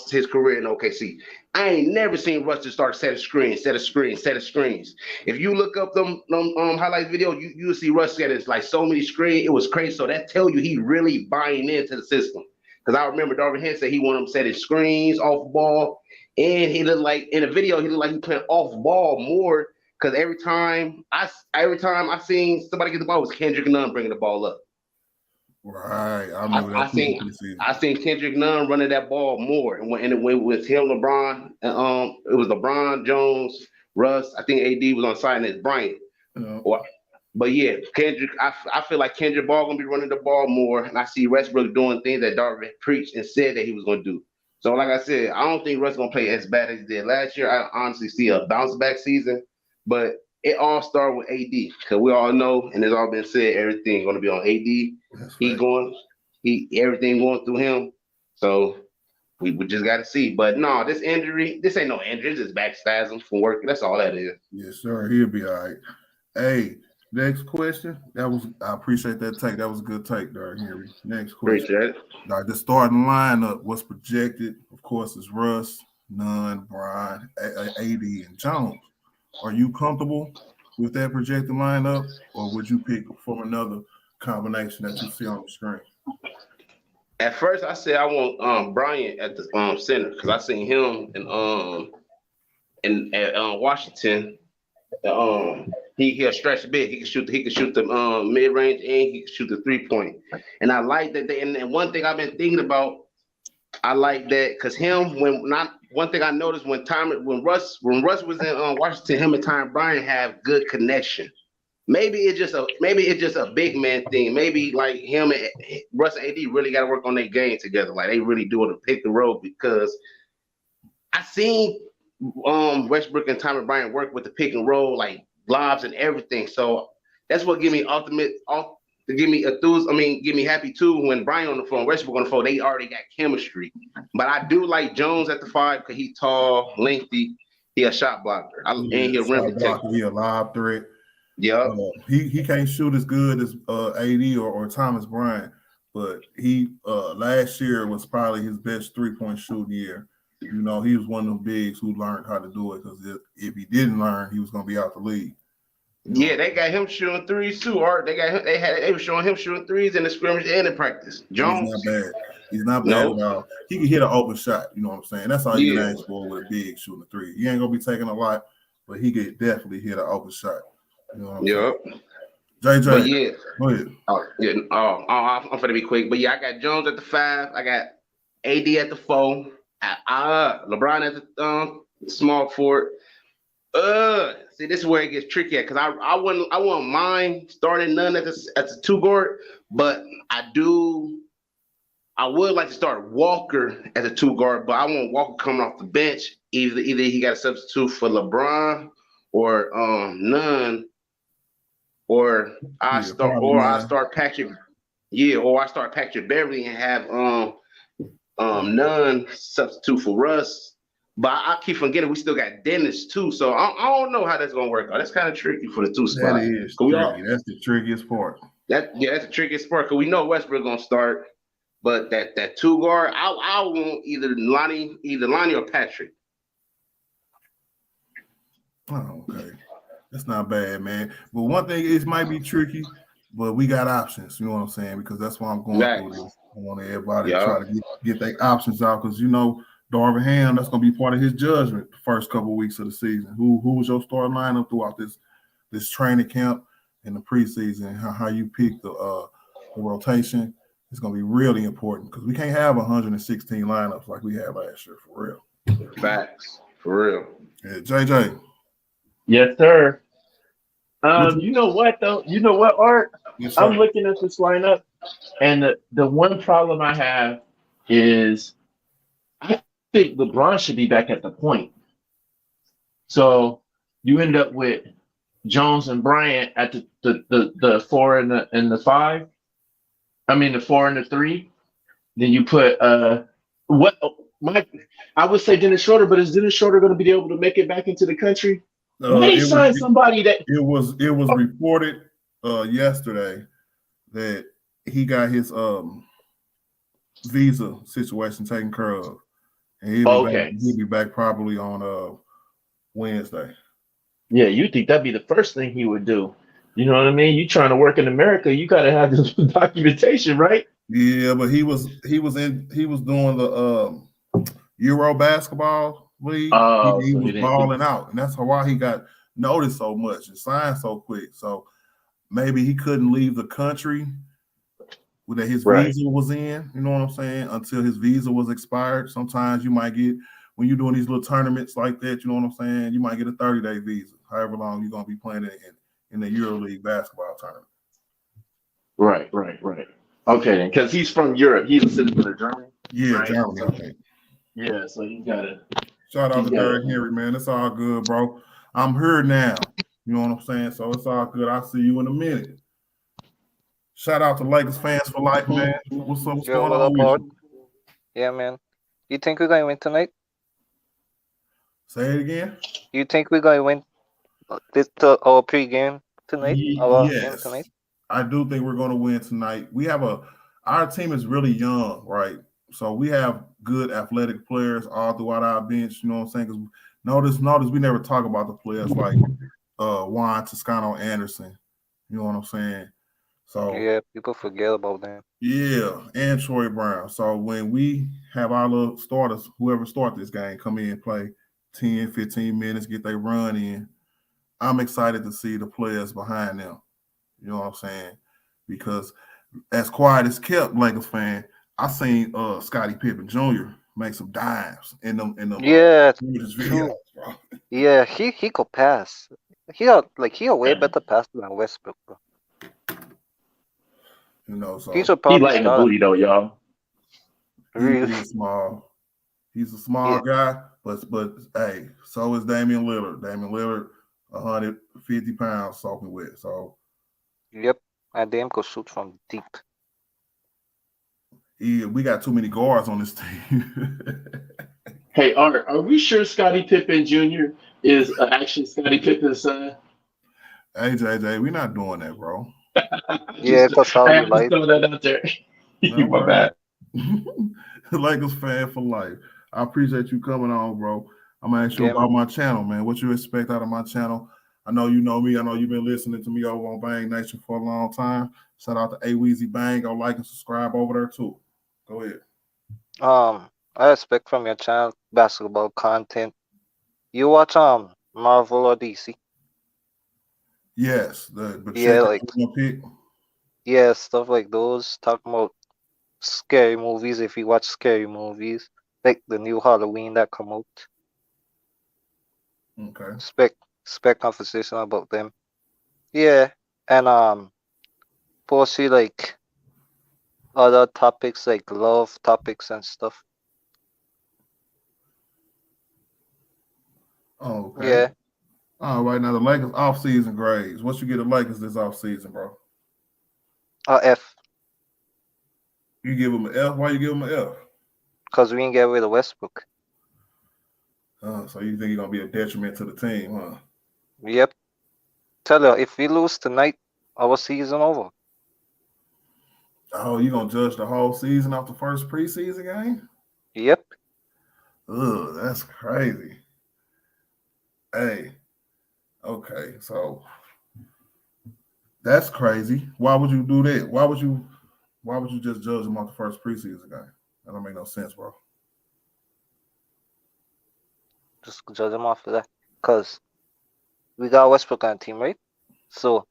his career in OKC. I ain't never seen Russ just start set of screens. If you look up them highlight video, you'll see Russ getting like so many screens. It was crazy. So that tell you he really buying into the system. Because I remember Darvin Ham said he wanted him setting screens off ball, and he looked like in the video he playing off ball more. Because every time I seen somebody get the ball, it was Kendrick Nunn bringing the ball up. Right, I remember that. I seen Kendrick Nunn running that ball more, and it went with him, LeBron, and it was LeBron, Jones, Russ. I think AD was on side, and it's Bryant. But yeah, Kendrick. I feel like Kendrick Ball gonna be running the ball more, and I see Westbrook doing things that Darvin preached and said that he was gonna do. So, like I said, I don't think Russ gonna play as bad as he did last year. I honestly see a bounce back season. But it all started with AD, because we all know, and it's all been said, everything going to be on AD. That's right. Everything going through him. So we just got to see. But no, this ain't no injury. It's just back spasm from work. That's all that is. Yes, sir. He'll be all right. Hey, next question. I appreciate that take. That was a good take there, Henry. Next question. Appreciate it. All right, the starting lineup, what's projected, of course, is Russ, Nunn, Brian, AD, and Jones. Are you comfortable with that projected lineup, or would you pick from another combination that you see on the screen? At first, I said I want Bryant at the center, because I seen him in Washington. He a stretch big. He can shoot the mid range, and he can shoot the 3-point. And I like that. And one thing I've been thinking about, I like that because one thing I noticed when Russ was in Washington, him and Tom Bryant have good connection. Maybe it's just a big man thing. Maybe like him and Russ and AD really got to work on their game together. Like they really do it to pick the road, because I seen Westbrook and Tom Bryant work with the pick and roll, like lobs and everything. So that's what give me give me happy too when Brian on the phone, Westbrook on the phone, they already got chemistry. But I do like Jones at the 5 because he's tall, lengthy, he a shot blocker. And he a rim protector. He a lob threat. Yeah. He can't shoot as good as AD or Thomas Bryant, but he last year was probably his best 3-point shooting year. You know, he was one of the bigs who learned how to do it, because if he didn't learn, he was going to be out the league. Yeah, they got him shooting threes too, Art. They were showing him shooting threes in the scrimmage and in practice. Jones, He's not bad at all. He can hit an open shot. You know what I'm saying? That's all you can ask for with a big shooting a three. He ain't gonna be taking a lot, but he could definitely hit an open shot. You know what I'm saying? JJ, go ahead. I'm gonna be quick, but I got Jones at the 5. I got AD at the 4. LeBron at the small forward. See, this is where it gets tricky because I wouldn't mind starting Nunn at the 2 guard, but I would like to start Walker as a 2 guard, but I want Walker coming off the bench. Either he got a substitute for LeBron or Nunn, or I start Patrick. Yeah, or I start Patrick Beverly and have Nunn substitute for Russ. But I keep forgetting we still got Dennis too, so I don't know how that's gonna work out. That's kind of tricky for the 2 spot. That is tricky. That's the trickiest part. That's the trickiest part because we know Westbrook gonna start, but that 2 guard, I want either Lonnie or Patrick. Oh, okay, that's not bad, man. But one thing is might be tricky, but we got options. You know what I'm saying? Because that's why I'm going through this. I want everybody to try to get their options out because Darvin Ham, that's going to be part of his judgment the first couple of weeks of the season. Who was your starting lineup throughout this training camp and the preseason? How you pick the the rotation is going to be really important because we can't have 116 lineups like we had last year for real. Facts. For real. Yeah, JJ, Yes, sir. what you, You know what though? You know what, Art? yes, I'm sir. looking at this lineup, and the one problem I have is I think LeBron should be back at the point. So you end up with Jones and Bryant at the four and the five. I mean the four and the three. Then you put what my I would say Dennis Schroeder, but is Dennis Schroeder going to be able to make it back into the country? Why he It was sign somebody that? it was reported yesterday that he got his visa situation taken care of, and Okay, he'll be back probably on Wednesday. yeah, you think that'd be the first thing he would do? You know what I mean? You trying to work in America, you got to have this documentation, right? Yeah, but he was doing the Euro basketball league. Oh, He so he was didn't. balling out, and that's why he got noticed so much and signed so quick. So maybe he couldn't leave the country that his Right, visa was in. You know what I'm saying? Until his visa was expired. Sometimes you might get when you're doing these little tournaments like that. You know what I'm saying? You might get a 30-day visa, however long you're gonna be playing in the Euro League basketball tournament. right. Okay, then, because he's from Europe, he's a citizen of Germany, Yeah, right? Germany, So I think. yeah, so you gotta, Shout out he's to gotta. Derrick Henry, man. It's all good, bro. I'm here now. You know what I'm saying? So it's all good. I'll see you in a minute. Shout out to Lakers fans for life, man. What's up? What's Yo, going what on up, with Art? you? Yeah, man. You think we're gonna win tonight? Say it again. You think we're gonna win our pre-game tonight? Our game Yes, tonight? I do think we're going to win tonight. Our team is really young, right? So we have good athletic players all throughout our bench. You know what I'm saying? Because notice, we never talk about the players like Juan Toscano Anderson. You know what I'm saying? So Yeah, people forget about them. yeah, and Troy Brown. So when we have our little starters, whoever start this game, come in and play 10, 15 minutes, get their run in, I'm excited to see the players behind them. You know what I'm saying? Because as quiet as kept, Lakers fan, I seen Scottie Pippen Jr. make some dimes in them Yeah, videos, true. bro. Yeah, he could pass. He a way better passer than Westbrook, bro. You know, He so should He probably lighting the start. booty though, y'all. he Really. is small. He's a Yeah. small guy, but hey, so is Damian Lillard. Damian Lillard, 150 pounds soaking wet. So Yep. And them could shoot from deep. we got too many guards on this team. Hey, are we sure Scottie Pippen Jr. is actually Scottie Pippen's son? Hey JJ, we're not doing that, bro. Yeah, cause how I you have to lied. throw that out there. No My worries. bad. Lakers fan for life. I appreciate you coming on, bro. I'm gonna ask you Yeah, about man. my channel, man. What you expect out of my channel? I know you know me. I know you've been listening to me over on Bang Nation for a long time. Shout out to A Weezy Bang. Go like and subscribe over there too. Go ahead. I expect from your channel basketball content. You watch Marvel or DC? Yes, but Yeah, check like out one pick. yeah, stuff like those. Talking about scary movies. If you watch scary movies, like the new Halloween that come out, Okay. spec conversation about them. Yeah, and posty like other topics like love topics and stuff. Okay. Yeah, All right. Now the Lakers off-season grades. What you get the Lakers this off-season, bro? F, You give them an F. Why you give them an F? cause we didn't get rid of Westbrook. So you think you're gonna be a detriment to the team, huh? Yep. Tell you, if we lose tonight, our season over. Oh, you gonna judge the whole season off the first preseason game? Yep. Ugh, that's crazy. Hey, okay, so that's crazy. Why would you do that? Why would you just judge them off the first preseason game? That don't make no sense, bro. Just judge them after that. Cause we got Westbrook on the team, right? So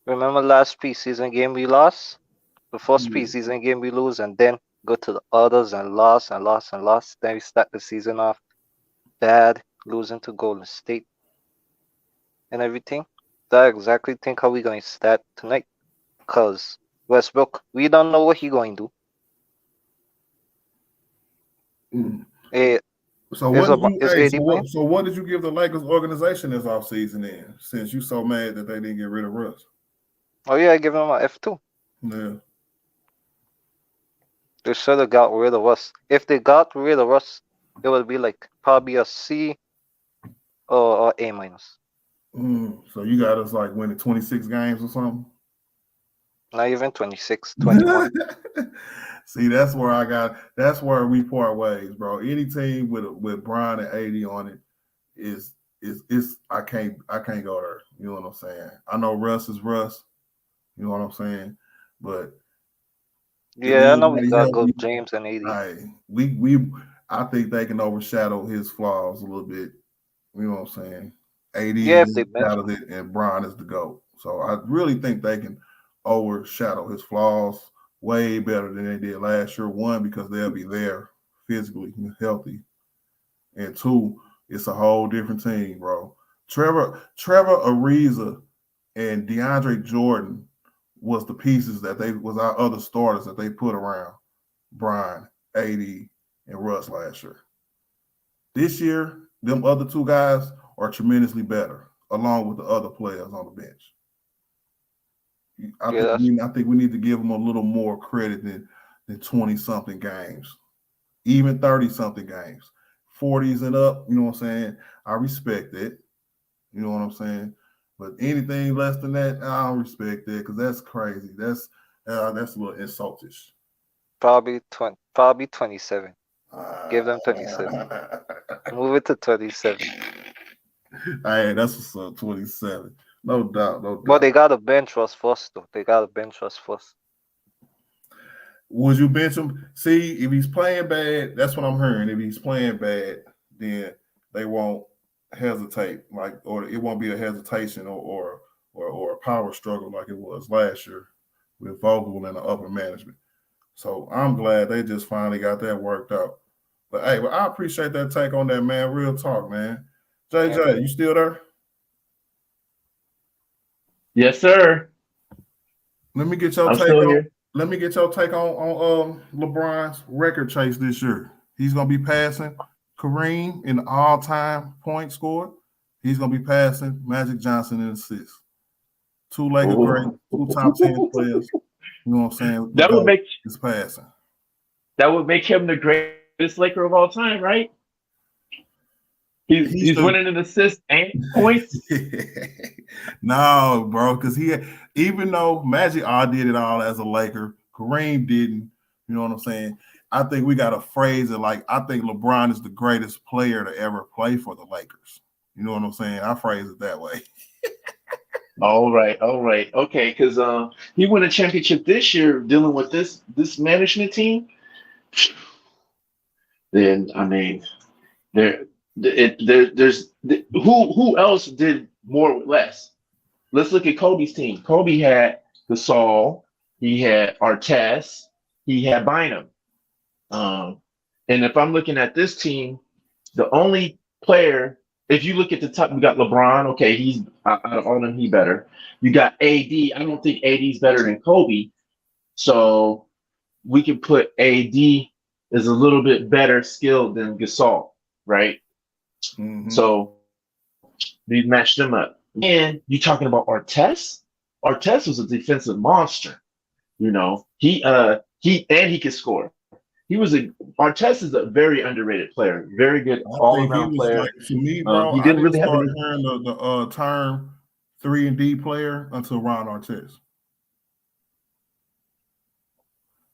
remember last preseason game we lost? The first Yeah. preseason game we lose, and then go to the others and lost and lost and lost. Then we start the season off bad, losing to Golden State and everything. So I exactly think how we going to start tonight. Cause Westbrook, we don't know what he going to do. Mm. Eh, So is what did you? is Hey, AD playing? so what did you give the Lakers organization this offseason then? Since you so mad that they didn't get rid of Russ. Oh yeah, I give him a F2. Yeah. They should have got rid of us. If they got rid of us, it would be like probably a C or A minus. So you got us like winning 26 games or something. Not even 26, 21. See, that's where we part ways, bro. Any team with Brian and AD on it is I can't go there. You know what I'm saying? I know Russ is Russ. You know what I'm saying? But if Yeah, I know we anybody got healthy, good James and AD. I think they can overshadow his flaws a little bit. You know what I'm saying? AD Yeah, if is they bench out of it, and Brian is the GOAT. So I really think they can overshadow his flaws way better than they did last year. One, because they'll be there physically healthy, and two, it's a whole different team, bro. Trevor Ariza and DeAndre Jordan was the pieces that was our other starters that they put around Brian, AD, and Russ last year. This year, them other two guys are tremendously better, along with the other players on the bench. Yeah, that's I think we need to give them a little more credit than 20-something games, even 30-something games. 40s and up, you know what I'm saying? I respect it. You know what I'm saying? But anything less than that, I don't respect that because that's crazy. That's a little insultish. probably 27. Give them 27. Move it to 27. Hey, that's what's up, 27. No doubt, no doubt. But they gotta bench us first, though. They gotta bench us first. Would you bench him? See, if he's playing bad, that's what I'm hearing. If he's playing bad, then they won't hesitate, or it won't be a hesitation or a power struggle like it was last year with Vogel and the upper management. So I'm glad they just finally got that worked out. But hey, I appreciate that take on that, man. Real talk, man. JJ, you still there? Yes, sir. Let me get your I'm take still on. here. Let me get your take on LeBron's record chase this year. He's gonna be passing Kareem in the all-time point score. He's gonna be passing Magic Johnson in assists. Two Laker greats, two top 10 players. You know what I'm saying? That would make his passing. him the greatest Laker of all time, right? He's winning an assist and points. No, bro, because even though Magic did it all as a Laker, Kareem didn't. You know what I'm saying? I think we got to phrase it like I think LeBron is the greatest player to ever play for the Lakers. You know what I'm saying? I phrase it that way. All right, okay, because he won a championship this year dealing with this management team. Then I mean, there's who else did more with less? Let's look at Kobe's team. Kobe had Gasol, he had Artest, he had Bynum. And if I'm looking at this team, the only player, if you look at the top, we got LeBron. Okay, he's out of all of them, he better. You got AD. I don't think AD's better than Kobe, so we can put AD is a little bit better skilled than Gasol, right? Mm-hmm. So we matched them up. And you talking about Artest? Artest was a defensive monster. You know, he could score. Artest is a very underrated player, very good all-around player. Like, to me, bro, he didn't really have start hearing the term 3-and-D player until Ron Artest.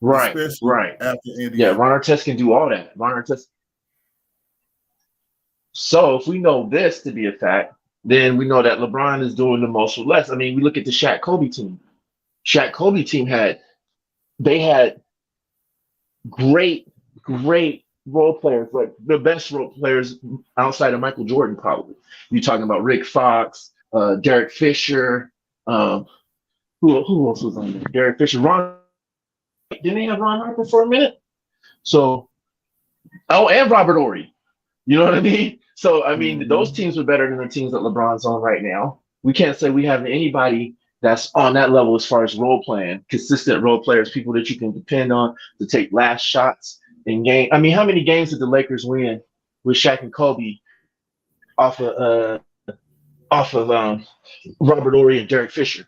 Right, especially right. After Indiana. Yeah, Ron Artest can do all that. Ron Artest. So if we know this to be a fact, then we know that LeBron is doing the most with less. I mean, we look at the Shaq Kobe team. Shaq Kobe team had great role players, like the best role players outside of Michael Jordan, probably. You're talking about Rick Fox, Derek Fisher. Who else was on there? Derek Fisher, Ron Didn't they have Ron Harper for a minute? So, and Robert Ory. You know what I mean? So, I mean, those Mhm. teams are better than the teams that LeBron's on right now. We can't say we have anybody that's on that level as far as role playing, consistent role players, people that you can depend on to take last shots in game. I mean, how many games did the Lakers win with Shaq and Kobe off of Robert Ory and Derek Fisher?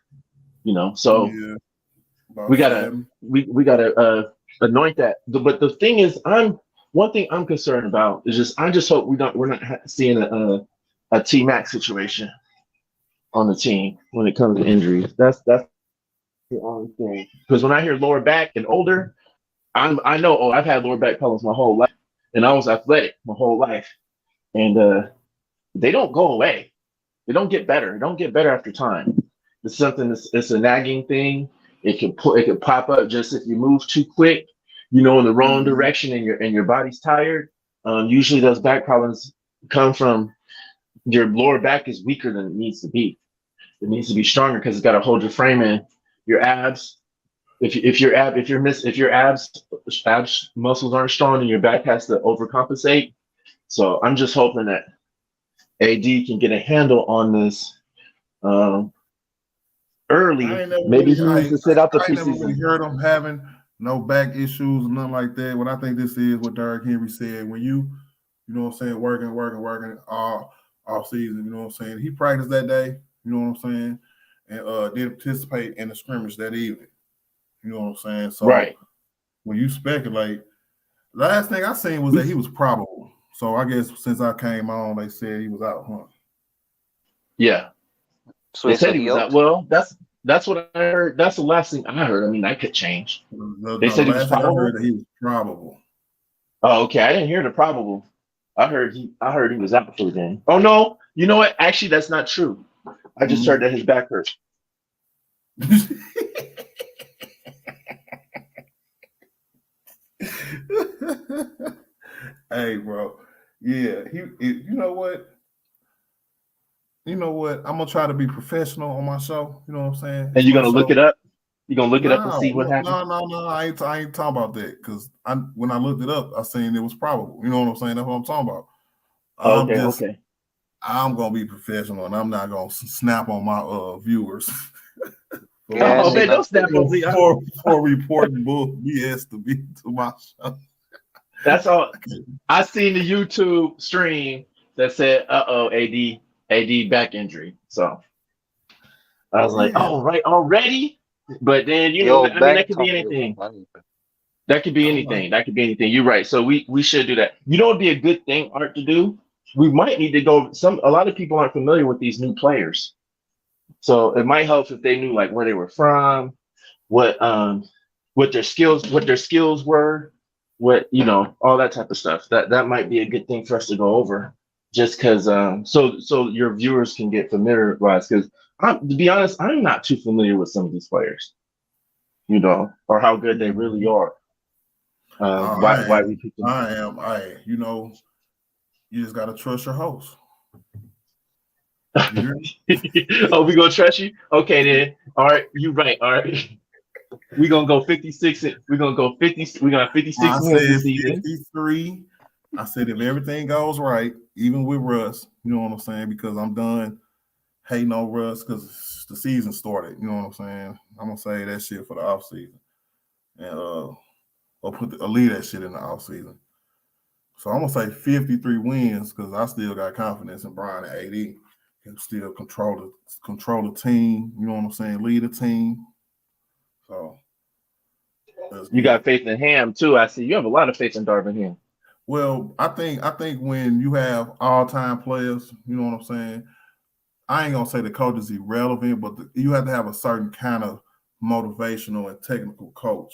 You know, so Yeah, about we gotta 7. we gotta anoint that. But the thing is, one thing I'm concerned about is I just hope we're not seeing a T Mac situation on the team when it comes to injuries. That's the only thing. Because when I hear lower back and older, I know I've had lower back problems my whole life, and I was athletic my whole life, and they don't go away. They don't get better. They don't get better after time. It's something it's a nagging thing. It can pop up just if you move too quick, in the wrong Mhm. direction and your body's tired. Usually those back problems come from your lower back is weaker than it needs to be. It needs to be stronger because it's got to hold your frame in. Your abs, if your abs muscles aren't strong, then your back has to overcompensate. So I'm just hoping that AD can get a handle on this um, I early. ain't never Maybe really, he needs to sit out the I ain't never really preseason. heard them having no back issues or nothing like that. What I think this is what Derrick Henry said when you know what I'm saying, working all season. You know what I'm saying. He practiced that day. You know what I'm saying, and did participate in the scrimmage that evening. You know what I'm saying. So Right. when you speculate, last thing I seen was that he was probable. So I guess since I came on, they said he was out. Huh? Yeah. So They is said he he was out. out? Well, that's what I heard. That's the last thing I heard. I mean, that could change. They No, the said he was last thing I heard probable. that he was probable. Oh, okay. I didn't hear the probable. I heard he was out for the game. Oh no. You know what? Actually, that's not true. I just heard Mhm. that his back hurt. Hey, bro. Yeah, you know what? You know what? I'm gonna try to be professional on my show. You know what I'm saying? And It's you're my gonna look it show. up? You're gonna look it up and No, see what happened? no. I ain't talking about that because when I looked it up, I seen it was probable. You know what I'm saying? That's what I'm talking about. Oh, I'm okay, just okay. I'm gonna be professional and I'm not gonna snap on my viewers for Yeah, I Oh seen man, that don't snap video. on me. for reporting bull BS to my show. That's all. I seen the YouTube stream that said, "Uh-oh, AD back injury." So I was like, Yeah, "Oh, right, already." But then Yo, I mean, that back could be talk is anything. funny. That could be I'm like, anything. That could be anything. You're right. So we should do that. You know, it'd be a good thing, Art, to do. We might need to go. A lot of people aren't familiar with these new players, so it might help if they knew like where they were from, what um what their skills were, what all that type of stuff. That might be a good thing for us to go over, just because so your viewers can get familiarized. Because to be honest, I'm not too familiar with some of these players, or how good they really mhm. are. I Why we am. picked them. You know, you just gotta trust your host. You hear me? Oh, we gonna trust you? Okay, then. All right, you right. All right, we gonna go 56. We're gonna go 50. We're gonna have 56 I wins said this season. 53. I said if everything goes right, even with Russ, you know what I'm saying? Because I'm done hating on Russ because the season started. You know what I'm saying? I'm gonna say that shit for the off season. And or leave that shit in the off season. So I'm gonna say 53 wins because I still got confidence in Brian and AD. Can still control the team. You know what I'm saying? Lead the team. So let's You get got it. faith in Ham too. I see you have a lot of faith in Darvin Ham. Well, I think when you have all time players, you know what I'm saying. I ain't gonna say the coach is irrelevant, but you have to have a certain kind of motivational and technical coach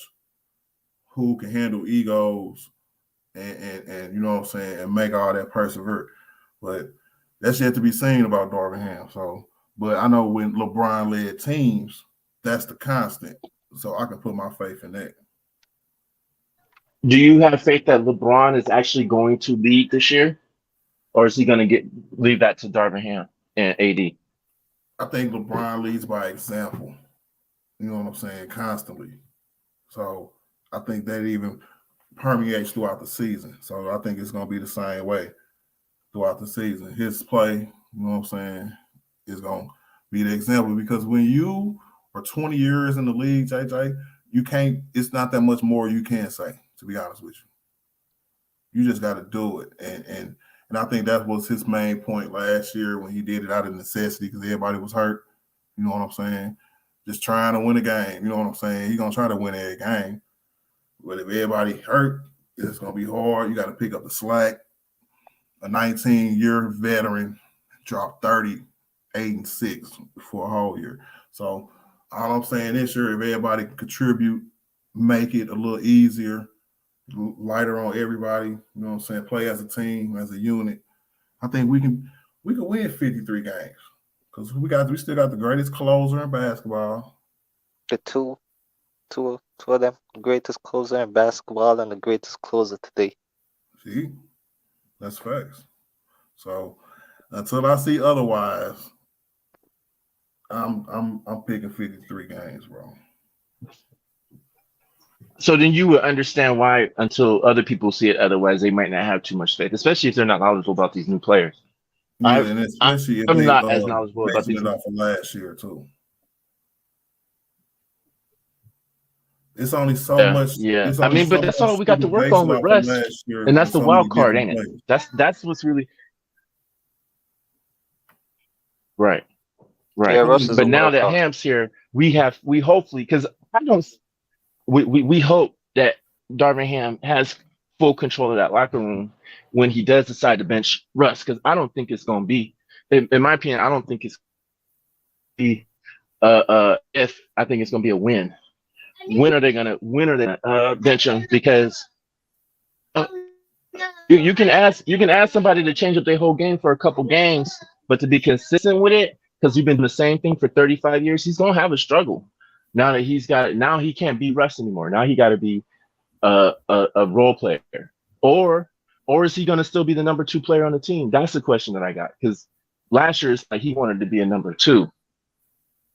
who can handle egos and you know what I'm saying, and make all that persevere. But that's yet to be seen about Darvin Ham. So, but I know when LeBron led teams, that's the constant. So I can put my faith in that. Do you have faith that LeBron is actually going to lead this year, or is he going to leave that to Darvin Ham and AD? I think LeBron leads by example. You know what I'm saying? Constantly. So I think that even permeates throughout the season. So I think it's going to be the same way throughout the season. His play, you know what I'm saying, is going to be the example because when you are 20 years in the league, JJ, you can't, it's not that much more you can say, to be honest with you. You just got to do it. And I think that was his main point last year when he did it out of necessity because everybody was hurt. You know what I'm saying? Just trying to win a game. You know what I'm saying? He's going to try to win every game. But if everybody hurt, it's going to be hard. You got to pick up the slack. A 19-year veteran dropped 38-6 for a whole year. So all I'm saying this year, if everybody contribute, make it a little easier, lighter on everybody, you know what I'm saying, play as a team, as a unit, I think we can win 53 games because we still got the greatest closer in basketball. The two of them, greatest closer in basketball and the greatest closer today. See, that's facts. So until I see otherwise, I'm picking 53 games, bro. So then you would understand why, until other people see it otherwise, they might not have too much faith, especially if they're not knowledgeable about these new players. Yeah, and especially if I'm they not as knowledgeable about basing these. it off of last year too. It's only so much. Yeah. It's I only mean, so but that's much all we got to you can work base on it with off of Russ, last year and that's with the so many wild card, different ain't it? players. That's what's really right. Yeah, Right. Russ is a But now wild that card. Ham's here, we hopefully, because I don't, we hope that Darvin Ham has full control of that locker room when he does decide to bench Russ, because I don't think it's going to be, in my opinion, I don't think it's be if I think it's going to be a win. When are they gonna bench him? Because uh, you can ask somebody to change up their whole game for a couple games, but to be consistent with it, because you've been doing the same thing for 35 years, he's gonna have a struggle. Now he can't be Russ anymore. Now he got to be a role player, or is he gonna still be the number 2 player on the team? That's the question that I got. Because last year it's like he wanted to be a number 2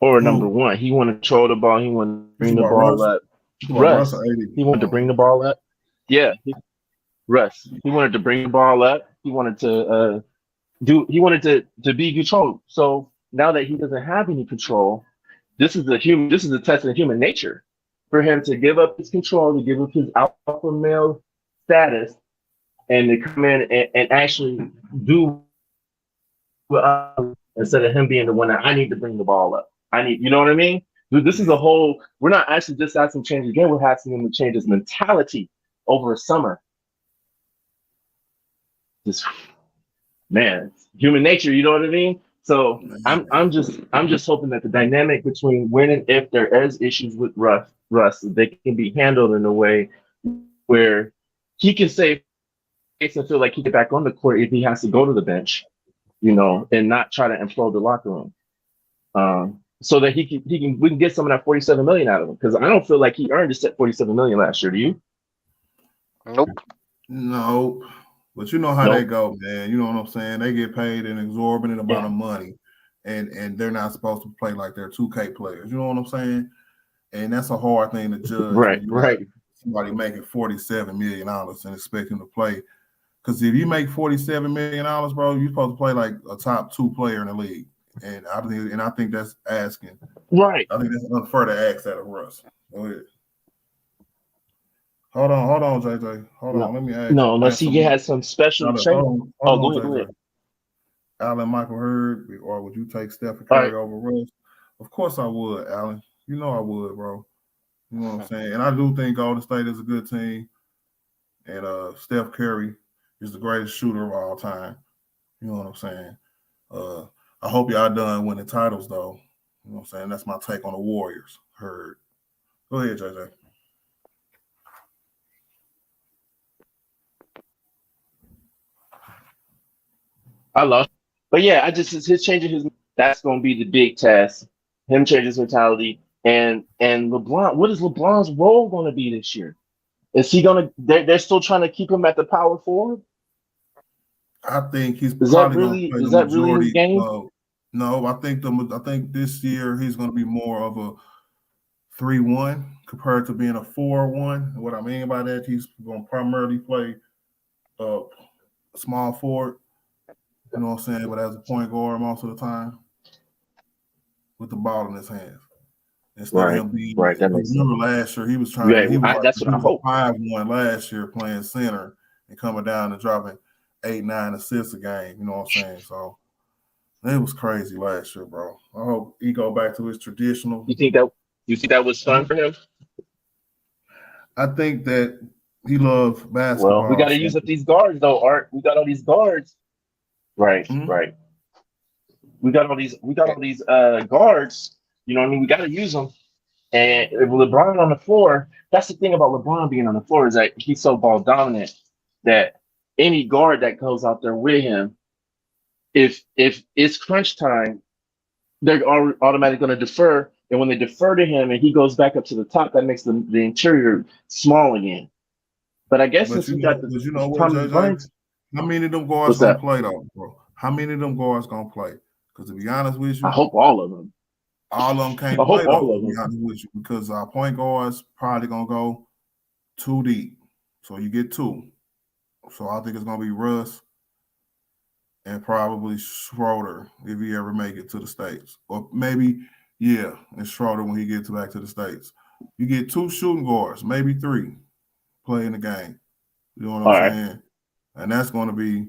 or a number 1. He wanted to control the ball. He wanted to bring the ball up. Russ, he wanted to bring the ball up. Yeah, Russ. He wanted to bring the ball up. He wanted to He wanted to be controlled. So now that he doesn't have any control, this is a test of human nature for him to give up his control, to give up his alpha male status, and to come in and actually do instead of him being the one that I need to bring the ball up. You know what I mean? Dude, this is a whole. We're not actually just asking him to change the game. We're asking him to change his mentality over a summer. Just man, human nature. You know what I mean? So I'm just hoping that the dynamic between when and if there is issues with Russ, they can be handled in a way where he can save face and feel like he can get back on the court if he has to go to the bench, you know, and not try to implode the locker room. So that we can get some of that $47 million out of him, because I don't feel like he earned his $47 million last year. Do you? Nope. No, but you know how they go, man. You know what I'm saying? They get paid an exorbitant amount of money, and they're not supposed to play like they're 2K players. You know what I'm saying? And that's a hard thing to judge. Right. Somebody making $47 million and expecting to play. Because if you make $47 million, bro, you're supposed to play like a top 2 player in the league. And I think that's asking. Right. I think that's unfair to ask that of Russ. Go ahead. Hold on, JJ. Hold on. Let me ask. No, unless he has some special training. Go ahead. Allen Michael Hurd, or would you take Stephen Curry over Russ? Of course I would, Allen. You know I would, bro. You know what I'm saying? And I do think Golden State is a good team. And Steph Curry is the greatest shooter of all time. You know what I'm saying? I hope y'all done winning titles, though. You know what I'm saying? That's my take on the Warriors. Heard. Go ahead, JJ. I lost. But yeah, his changing his, that's going to be the big test. Him changing his mentality. And LeBron, what is LeBron's role going to be this year? Is he going to, they're still trying to keep him at the power forward? I think he's probably going to play the majority. Really his game? No, I think this year he's going to be more of a 3-1 compared to being a 4-1. What I mean by that, he's going to primarily play small forward, you know what I'm saying, but as a point guard most of the time with the ball in his hands. Instead of him being, That makes sense. remember last year he was That's what I hope. 5-1 last year playing center and coming down and dropping 8-9 assists a game. You know what I'm saying? So it was crazy last year, bro. I hope he go back to his traditional. You think that was fun for him? I think that he loves basketball. Well, we got to use up these guards, though, Art. We got all these guards. Right, right. We got all these guards. You know what I mean? We got to use them. And if LeBron on the floor, that's the thing about LeBron being on the floor is that he's so ball dominant that any guard that goes out there with him, if it's crunch time, they're automatically going to defer. And when they defer to him and he goes back up to the top, that makes the interior small again. But I guess since we got how many of them guards gonna play though, bro? How many of them guards gonna play? Because to be honest with you, I hope all of them. All of them can't play though, to be honest with you, because our point guards probably gonna go too deep. So you get two. So I think it's gonna be Russ and probably Schroeder if he ever make it to the States. Or maybe, and Schroeder when he gets back to the States. You get two shooting guards, maybe three, playing the game. You know what I'm saying? And that's going to be,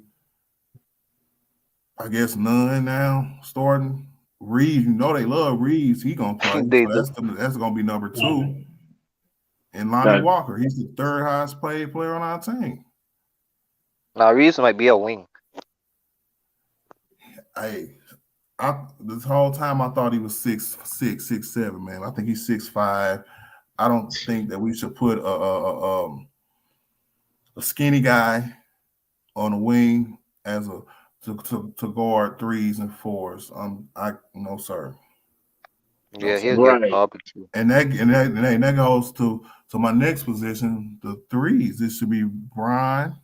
I guess, none now starting. Reeves, you know they love Reeves. He going to play. So that's going to be number 2. And Lonnie Walker, he's the third highest paid player on our team. Now Reeves might be a wing. Hey, this whole time I thought he was 6'7", man. I think he's 6'5". I don't think that we should put a skinny guy on the wing as to guard 3s and 4s. No sir. Yeah, he'll get barbecue. And that goes to my next position, the 3s. It should be Brian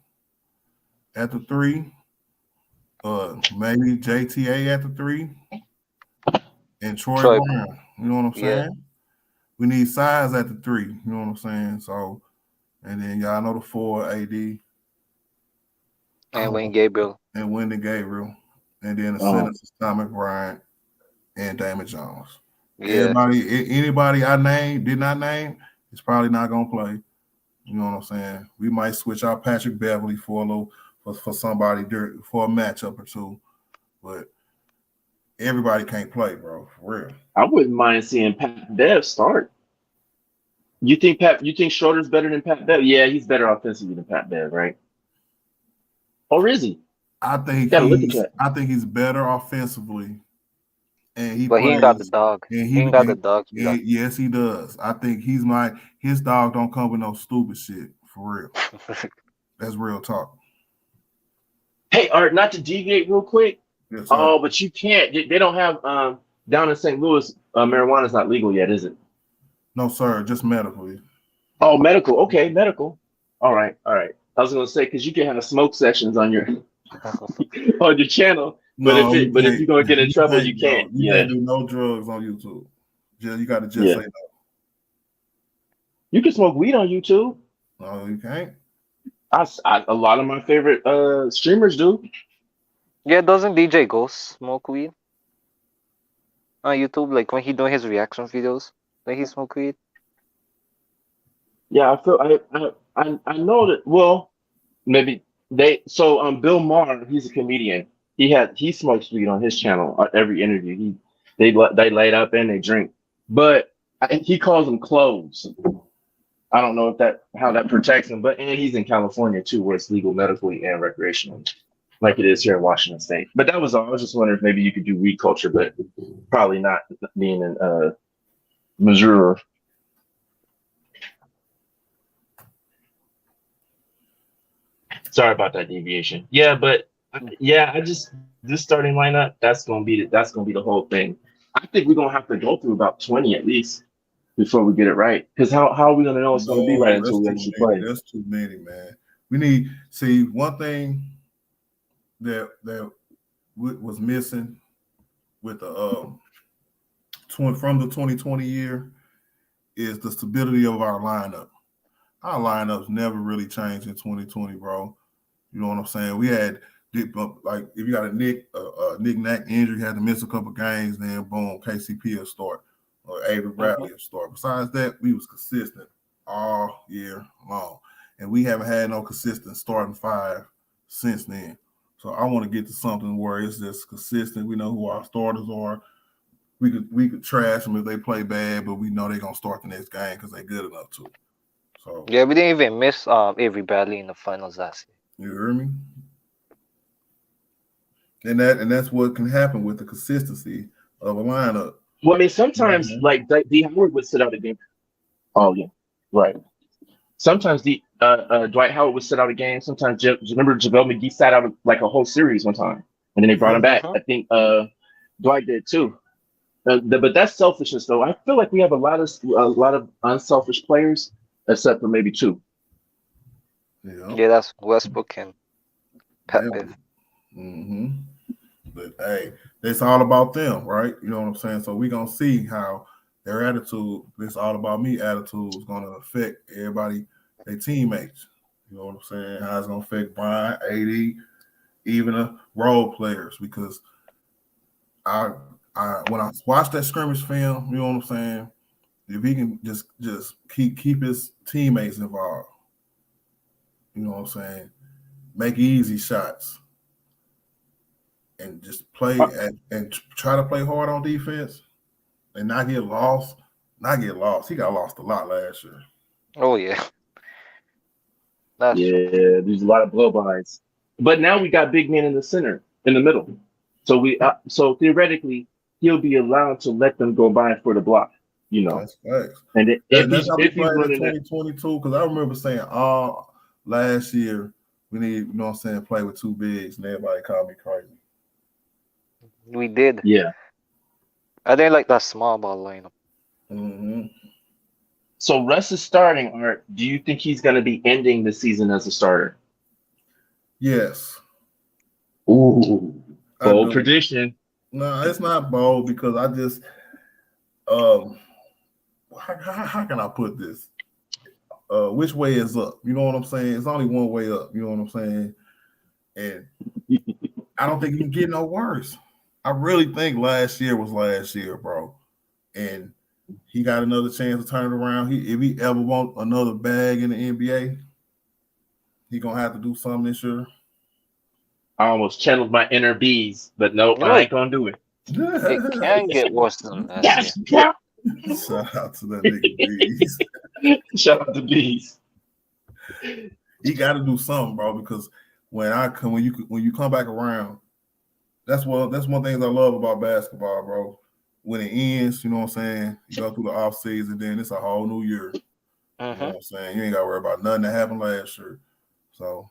at the 3. Maybe JTA at the 3 and Troy Brown. You know what I'm saying? We need size at the 3. You know what I'm saying? So, and then y'all know the 4 AD and Wayne Gabriel and and then the centers is Tommy Bryant and Damon Jones. Yeah. Anybody I did not name, is probably not gonna play. You know what I'm saying? We might switch out Patrick Beverly for somebody for a matchup or two, but everybody can't play, bro. For real. I wouldn't mind seeing Pat Bev start. You think Schroeder's better than Pat Bev? Yeah, he's better offensively than Pat Bev, right? Or is he? I think he's better offensively. And he ain't got the dog. He ain't got the dog. Yes, he does. I think his dog don't come with no stupid shit, for real. That's real talk. Hey, Art, not to deviate real quick. Yes, but you can't. They don't have down in St. Louis, marijuana is not legal yet, is it? No, sir, just medically. Oh, medical. Okay, medical. All right. I was gonna say because you can have smoke sessions on your channel, but if you're gonna get in trouble, you can't. You can't do no drugs on YouTube. You got to just say no. You can smoke weed on YouTube. No, you can't. A lot of my favorite streamers do. Yeah, doesn't DJ Ghost smoke weed on YouTube? Like when he doing his reaction videos, like he smoke weed. Yeah, I feel I know that. Well, maybe Bill Maher, he's a comedian. He smokes weed on his channel. Every interview, they light up and they drink, but he calls them cloves. I don't know how that protects him, and he's in California too, where it's legal medically and recreationally, like it is here in Washington State. But that was all. I was just wondering if maybe you could do weed culture, but probably not being in Missouri. Sorry about that deviation. Yeah, but I just this starting lineup, that's gonna be the whole thing. I think we're gonna have to go through about 20 at least before we get it right. Because how are we gonna know it's gonna be right until we actually play? That's too many, man. We need one thing that was missing with the from the 2020 year is the stability of our lineup. Our lineups never really changed in 2020, bro. You know what I'm saying? We had like if you got a knick-knack injury, you had to miss a couple games, then boom, KCP will start or Avery Bradley will start. Besides that, we was consistent all year long, and we haven't had no consistent starting five since then. So I want to get to something where it's just consistent. We know who our starters are. We could trash them if they play bad, but we know they're gonna start the next game because they're good enough to. So Yeah, we didn't even miss Avery Bradley in the finals last year. you hear me? And that's what can happen with the consistency of a lineup. Well, I mean, sometimes like D Howard would sit out a game. Oh yeah, right. Sometimes the Dwight Howard would sit out a game. Sometimes remember JaVale McGee sat out like a whole series one time, and then they brought him back. I think Dwight did too. But that's selfishness, though. I feel like we have a lot of unselfish players, except for maybe two. Yeah, that's Westbrook and Pat Bev. Mm-hmm. But hey, it's all about them, right? You know what I'm saying? So we're gonna see how their attitude, this all about me attitude, is gonna affect everybody, their teammates. You know what I'm saying? How it's gonna affect Brian, AD, even the role players, because when I watch that scrimmage film, you know what I'm saying? If he can just keep his teammates involved, you know what I'm saying? Make easy shots and just play and try to play hard on defense and not get lost. He got lost a lot last year. Oh yeah. That's yeah, true. there's a lot of blow-bys. But now we got big men in the middle. So so theoretically, he'll be allowed to let them go by for the block. You know, that's facts. And that's how we if he's played in running 2022, because I remember saying, last year we need, you know what I'm saying, play with two bigs, and everybody called me crazy. We did. Yeah. I didn't like that small ball lineup. Mm-hmm. So Russ is starting, Art. Do you think he's going to be ending the season as a starter? Yes. Ooh, bold prediction. No, it's not bold because I just how can I put this? Which way is up? You know what I'm saying? It's only one way up. You know what I'm saying? And I don't think it can get no worse. I really think last year was last year, bro. And he got another chance to turn it around. If he ever want another bag in the NBA, he gonna have to do something this year. I almost channeled my inner bees, but nope, I ain't gonna do it. It can get worse than that. Yes, Yeah. Shout out to that nigga bees. Shout out to bees. He got to do something, bro, because when you come back around, that's one thing I love about basketball, bro. When it ends, you know what I'm saying? You go through the off season, then it's a whole new year. You know what I'm saying? You ain't got to worry about nothing that happened last year. So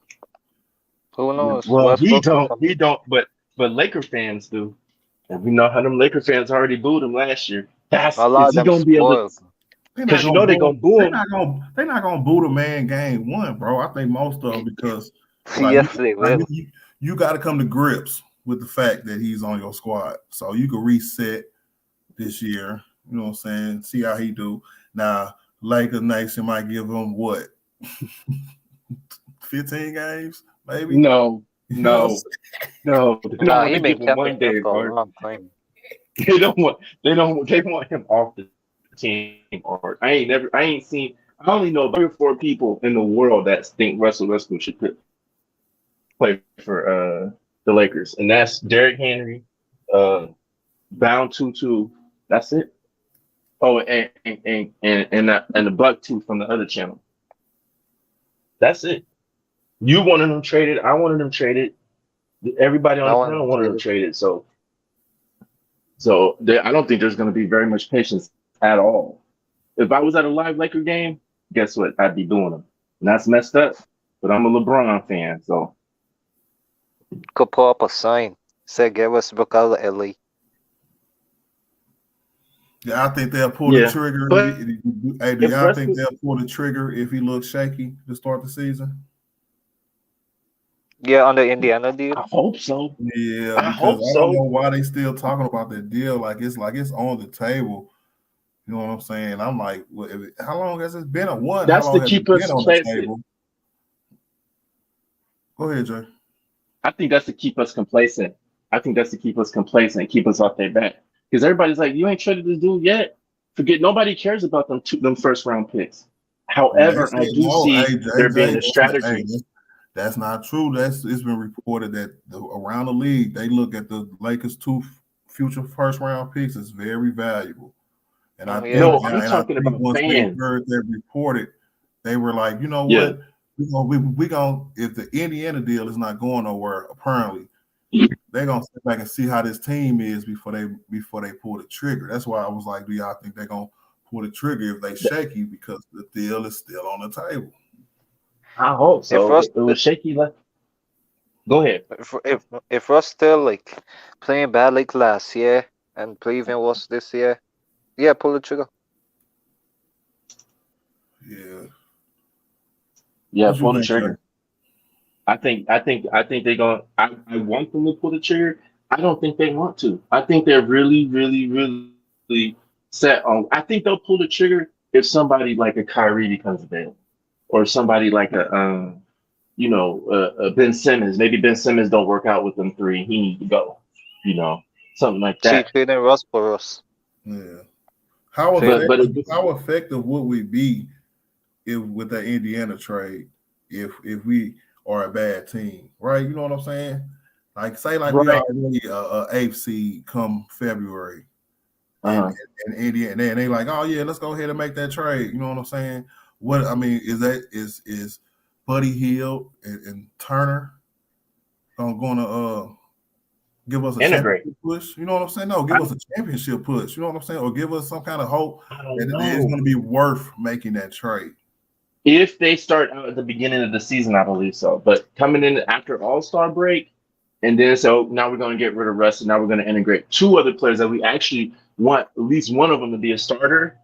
who knows? Well, he don't, but Laker fans do. And we know how them Laker fans already booed him last year. A lot of them gonna be able spoiled. because you know they're gonna boo him. They're not gonna boo the man game one, bro. I think most of them because Yes, they will. You got to come to grips with the fact that he's on your squad, so you can reset this year. You know what I'm saying? See how he do. Now, Lakers Nation might give him what 15 games, maybe. No. He been kept one game for a long time. They want him off the team. Or I only know 3 or 4 people in the world that think Russell Westbrook should play for the Lakers, and that's Derrick Henry, Bound Tutu. That's it. Oh, and the Buck Tooth from the other channel. That's it. You wanted him traded. I wanted him traded. Everybody on the panel wanted him traded. So I don't think there's going to be very much patience at all. If I was at a live Laker game, guess what? I'd be doing them. And that's messed up. But I'm a LeBron fan, so. Could pull up a sign. Say, get Westbrook out of LA. Yeah, I think they'll pull the trigger. Hey, do y'all think they'll pull the trigger if he looks shaky to start the season? Yeah, on the Indiana deal. I hope so. Yeah, because I don't know why they still talking about that deal. Like it's on the table. You know what I'm saying? I'm like, well, how long has it been a one? How That's long to has keep it been us on the complacent. table? Go ahead, Jay. I think that's to keep us complacent. I think that's to keep us complacent, keep us off their back. Because everybody's like, you ain't traded this dude yet. Forget nobody cares about them first round picks. They However, I said do no. Hey, see there being Jay, a strategy. that's not true. It's been reported that around the league they look at the Lakers' two future first round picks as very valuable. And I Yeah. think No, I'm talking about once they fans. heard that reported, they were like, you know Yeah. what? We gonna if the Indiana deal is not going nowhere, apparently, they're gonna sit back and see how this team is before they pull the trigger. That's why I was like, do y'all think they're gonna pull the trigger if they shaky because the deal is still on the table? I hope If so. Russ, It was shaky. Go ahead. if Russ still like playing bad like last year and play even worse this year, yeah, pull the trigger. Yeah. Yeah, What you pull the think, Jay? trigger. I think they're going. I want them to pull the trigger. I don't think they want to. I think they're really, really, really set on. I think they'll pull the trigger if somebody like a Kyrie becomes available, or somebody like a Ben Simmons. Maybe Ben Simmons don't work out with them three. He needs to go. You know, something like So you that. trading Russ for us. Yeah. How Trading. effective would we be if with that Indiana trade if we are a bad team, right? You know what I'm saying? Like say like we Right. already a eighth seed come February, and Uh-huh. and Indiana and they like, oh yeah, let's go ahead and make that trade. You know what I'm saying? What I mean is Buddy Hield and Turner gonna give us a Integrate. championship push? You know what I'm saying? No, give us a championship push. You know what I'm saying? Or give us some kind of hope I don't that it's know. going to be worth making that trade. If they start out at the beginning of the season, I believe so. But coming in after All-Star break, and then so now we're going to get rid of Russ, and now we're going to integrate two other players that we actually want at least one of them to be a starter.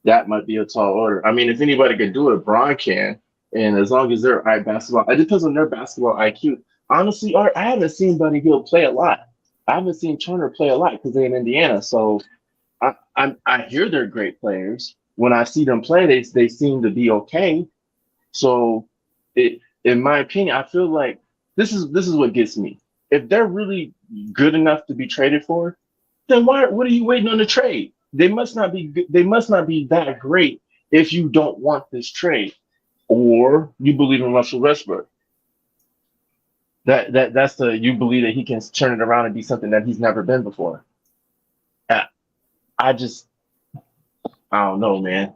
That might be a tall order. I mean, if anybody can do it, Bron can. And as long as they're basketball, it depends on their basketball IQ. Honestly, Art, I haven't seen Buddy Hield play a lot. I haven't seen Turner play a lot because they're in Indiana. So I hear they're great players. When I see them play, they seem to be okay. So, in my opinion, I feel like this is what gets me. If they're really good enough to be traded for, then what are you waiting on the trade? They must not be good. They must not be that great if you don't want this trade, or you believe in Russell Westbrook. That's the you believe that he can turn it around and be something that he's never been before. I just I don't know, man.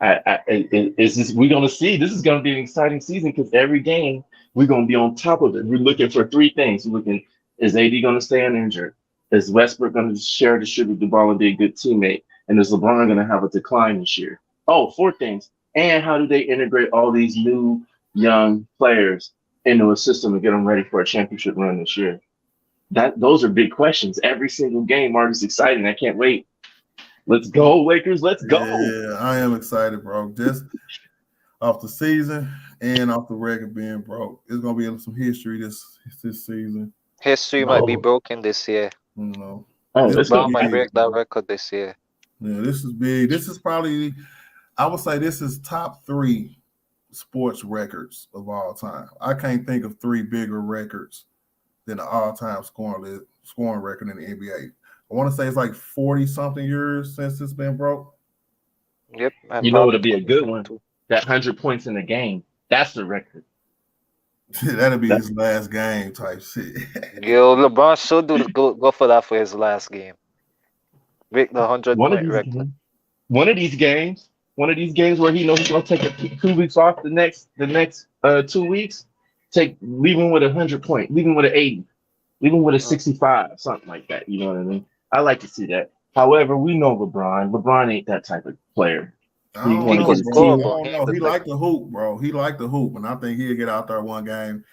It's just we're gonna see. This is gonna be an exciting season because every game we're gonna be on top of it. We're looking for three things. We're looking: is AD gonna stay uninjured? Is Westbrook gonna distribute the ball and be a good teammate? And is LeBron gonna have a decline this year? Oh, four things. And how do they integrate all these new young players into a system to get them ready for a championship run this year? Those are big questions. Every single game, Mark, is exciting. I can't wait. Let's go, Lakers. Let's go. Yeah, I am excited, bro. Just off the season and off the record being broke. It's gonna be some history this season. History might be broken this year. You know. Oh, This let's is go. LeBron might big, break that bro. record this year. Yeah, this is big. This is probably I would say this is top 3 sports records of all time. I can't think of 3 bigger records than the all-time scoring record in the NBA. I want to say it's like 40 something years since it's been broke. Yep, and You know probably it'll be a good one. 2022. That 100 points in the game. That's the record. That'll be That, his last game type shit. Yo, LeBron should go for that for his last game. Break the 100 one of point these record. games, one of these games, one of these games where he knows he's gonna take 2 weeks off the next 2 weeks. Leave him with 100 point, leave him with an 80, leave him with a 65, something like that. You know what I mean? I like to see that. However, we know LeBron. LeBron ain't that type of player. I He don't want He to know, get could his bro. score, I team. but don't he know. ain't the He type. liked the hoop, bro. He liked the hoop, and I think he'd get out there one game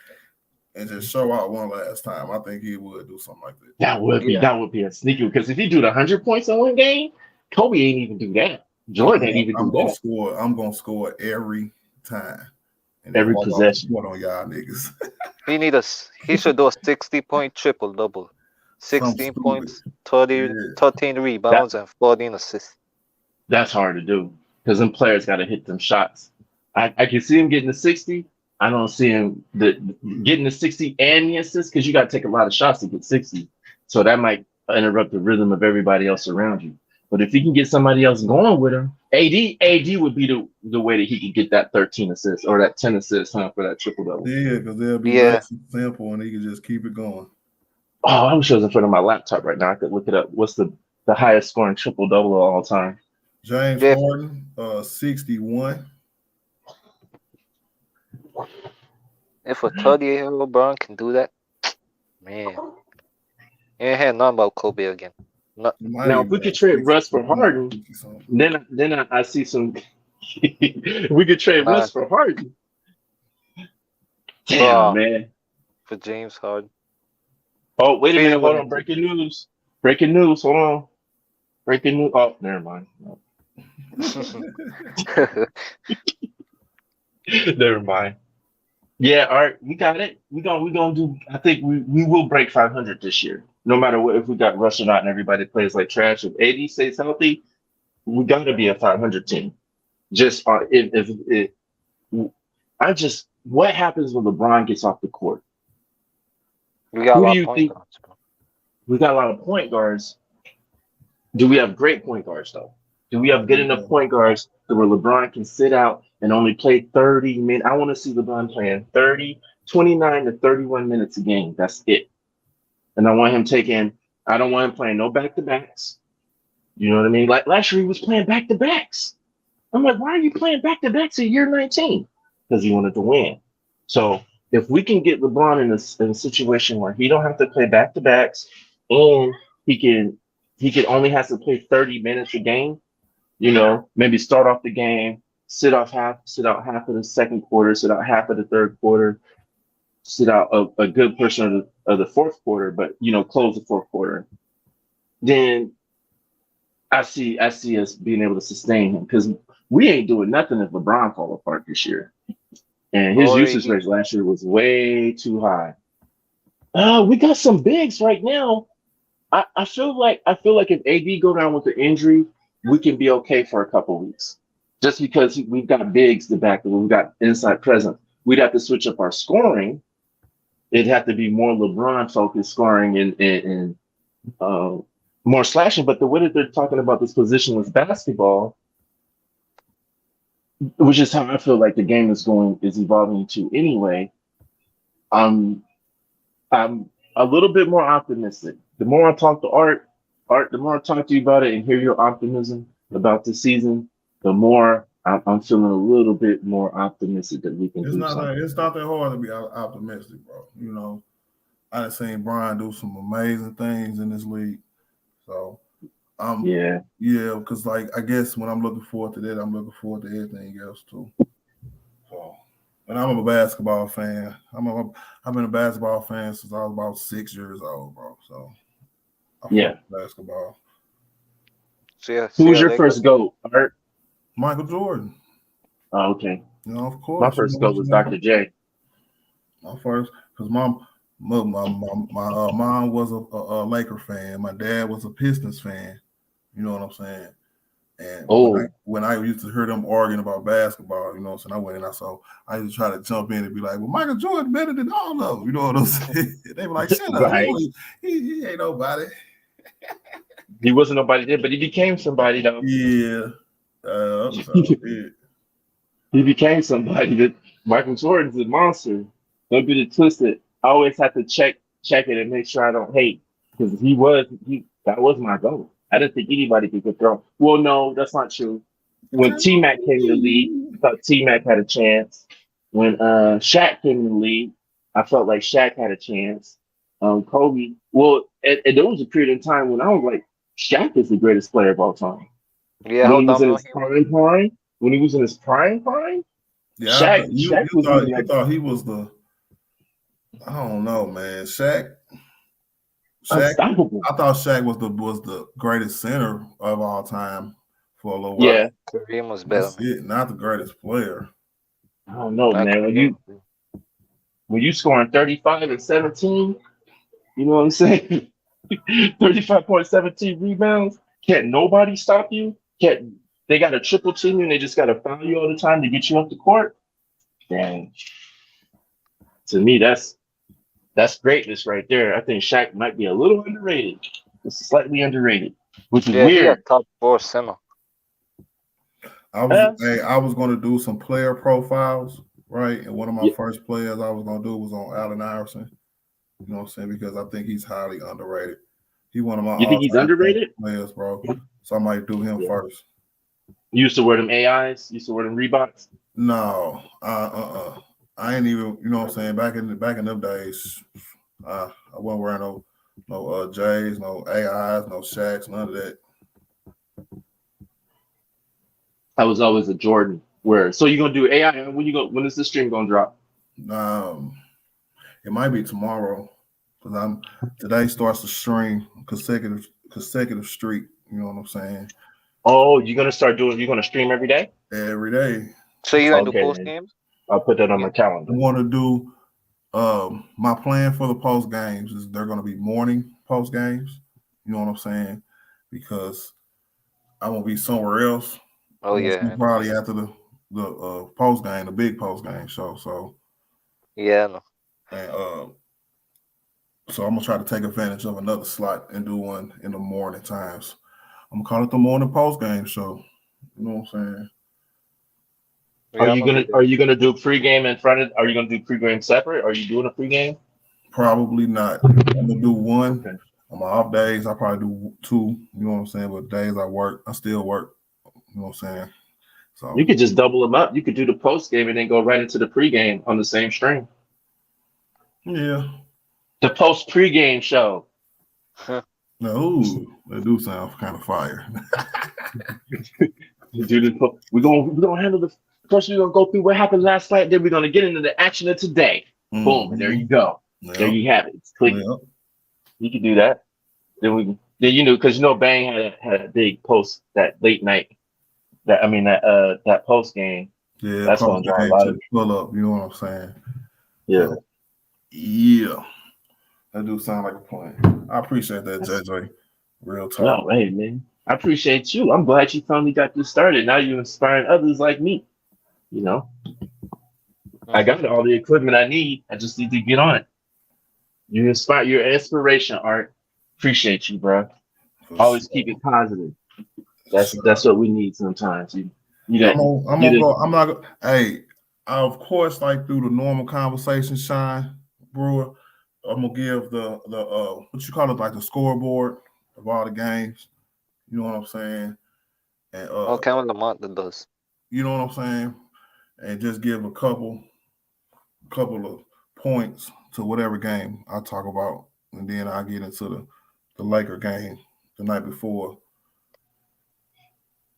and just show out one last time. I think he would do something like that. Yeah. That would be a sneaky because if he do the 100 points in one game, Kobe ain't even do that. Jordan ain't even do that. I'm gonna score every time, and then Every walk off the possession. court on y'all niggas. He should do a 60-point triple double. Something 16 stupid. points, Yeah. 13 rebounds, and 14 assists. That's hard to do because them players got to hit them shots. I can see him getting to 60. I don't see him getting to 60 and the assist because you got to take a lot of shots to get 60. So that might interrupt the rhythm of everybody else around you. But if he can get somebody else going with him, AD would be the way that he could get that 13 assists or that 10 assists for that triple double. Yeah, because they'll be Yeah. nice and simple, and he can just keep it going. Oh, I wish I was in front of my laptop right now. I could look it up. What's the highest scoring triple double of all time? James Yeah. Harden, 61. If a 38-year-old LeBron can do that, man, you ain't had nothing about Kobe again. Now, if we could trade Russ for Harden, then I see some. We could trade Russ for Harden. Damn, man. For James Harden. Oh, wait a minute. Hold on. Breaking news. Hold on. Breaking news. Oh, never mind. No. Never mind. Yeah, all right. We got it. We're gonna do. I think we will break 500 this year. No matter what, if we got Russ or not, and everybody plays like trash. If AD stays healthy, we got to be a 500 team. Just if what happens when LeBron gets off the court? We got Who a lot do of you point think? guards, bro. We got a lot of point guards. Do we have great point guards though? Do we have good enough point guards to where LeBron can sit out and only play 30 minutes? I want to see LeBron playing 29 to 31 minutes a game. That's it. And I don't want him playing no back-to-backs. You know what I mean? Like last year he was playing back-to-backs. I'm like, why are you playing back-to-backs at year 19? Because he wanted to win. So if we can get LeBron in a situation where he don't have to play back-to-backs and he can only has to play 30 minutes a game, you know, maybe start off the game, sit out half of the second quarter, sit out half of the third quarter, sit out a good portion of the fourth quarter, but you know, close the fourth quarter. Then I see us being able to sustain him because we ain't doing nothing if LeBron fall apart this year. And his usage rate last year was way too high. We got some bigs right now. I feel like if AD go down with the injury, we can be okay for a couple weeks. Just because we've got bigs to back, we've got inside presence. We'd have to switch up our scoring. It'd have to be more LeBron focused scoring and more slashing. But the way that they're talking about this positionless basketball, which is how I feel like the game is evolving to anyway. I'm a little bit more optimistic. The more I talk to Art, the more I talk to you about it and hear your optimism about the season, the more I'm feeling a little bit more optimistic that we can do something. It's not that hard to be optimistic, bro. You know, I've seen Brian do some amazing things in this league. So, yeah, because like I guess when I'm looking forward to that, I'm looking forward to everything else too. So, and I'm a basketball fan. I've been a basketball fan since I was about 6 years old, bro. So, basketball. Who was your first GOAT, Art? Michael Jordan. Oh, okay. You know, of course. My first GOAT was Dr. J. My first, because my mom was a Laker fan. My dad was a Pistons fan. You know what I'm saying? And when I used to hear them arguing about basketball, you know what I'm saying? I went in, I used to try to jump in and be like, well, Michael Jordan better than all of them. You know what I'm saying? They were like, shut up. Right. He ain't nobody. He wasn't nobody there, but he became somebody, though. Yeah. He became somebody. That Michael Jordan's a monster. Don't get it twisted. I always have to check it and make sure I don't hate because that was my goal. I didn't think anybody could throw. Well, no, that's not true. When T-Mac came in the league, I thought T-Mac had a chance. When Shaq came in the league, I felt like Shaq had a chance. Kobe. Well, and there was a period in time when I was like, Shaq is the greatest player of all time. Yeah, when he was in his prime. When he was in his prime. Yeah, Shaq you thought he was the. I don't know, man. Shaq. Unstoppable. I thought Shaq was the greatest center of all time for a little while. Yeah, Kareem was better. That's it, not the greatest player. I don't know, man. When you scoring 35 and 17, you know what I'm saying? 35.17 rebounds. Can't nobody stop you? they got to triple team you and they just got to foul you all the time to get you off the court. Dang. To me, that's greatness right there. I think Shaq might be a little underrated, just slightly underrated, which is Yeah, he a weird. top 4 center. I was gonna do some player profiles, right? And one of my first players I was gonna do was on Allen Iverson. You know what I'm saying? Because I think he's highly underrated. He's one of my You think he's underrated players, bro. So I might do him first. You used to wear them AIs, used to wear them Reeboks. No, I ain't even, you know what I'm saying? Back in them days, I wasn't wearing no J's, no AIs, no Shaqs, none of that. I was always a Jordan wearer. So you gonna do AI? When is the stream gonna drop? It might be tomorrow because today starts the stream consecutive streak. You know what I'm saying? Oh, you're gonna stream every day? Every day. So you gonna do post games? I'll put that on my calendar. I want to do my plan for the post games is they're going to be morning post games. You know what I'm saying? Because I won't be somewhere else. Oh yeah. Probably after the post game, the big post game show. So yeah, no. And so I'm gonna try to take advantage of another slot and do one in the morning times. I'm gonna call it the morning post game show. You know what I'm saying? Are you gonna do pregame in front of? Are you gonna do pregame separate? Are you doing a pregame? Probably not. I'm gonna do one. Okay. On my off days, I probably do two. You know what I'm saying? But days I still work. You know what I'm saying? So you could just double them up. You could do the post game and then go right into the pregame on the same stream. Yeah. The post pregame show. No, that do sound kind of fire. We're gonna handle the first. We're gonna go through what happened last night. Then we're gonna get into the action of today. Mm-hmm. Boom, and there you go. Yep. There you have it. It's click. Yep. You can do that. Then because Bang had a big post that late night. That post game. Yeah, that's gonna drive a lot of pull up. You know what I'm saying? Yeah. So, yeah. That do sound like a plan. I appreciate that, JJ. Real talk. No, hey man. I appreciate you. I'm glad you finally got this started. Now you're inspiring others like me. You know, I got all the equipment I need. I just need to get on it. You inspire your inspiration, Art. Appreciate you, bro. Always keep it positive. That's what we need sometimes. Hey, of course, like through the normal conversation, Shine Brewer, I'm gonna give the what you call it, like the scoreboard of all the games. You know what I'm saying? And Kevin Lamont that does. You know what I'm saying? And just give a couple of points to whatever game I talk about, and then I get into the Laker game the night before.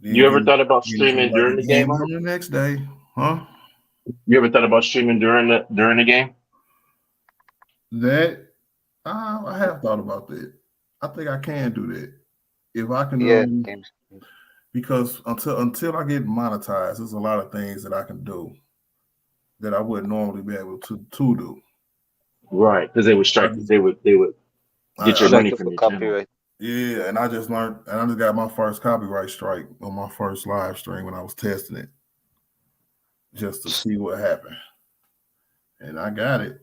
Then you ever thought about streaming during the game? The next day, huh? You ever thought about streaming during the game? That I have thought about that. I think I can do that if I can. Yeah. Because until I get monetized, there's a lot of things that I can do that I wouldn't normally be able to do. Right, because they would strike. They would get your money from your copyright. Yeah, and I just learned, and I just got my first copyright strike on my first live stream when I was testing it, just to see what happened, and I got it.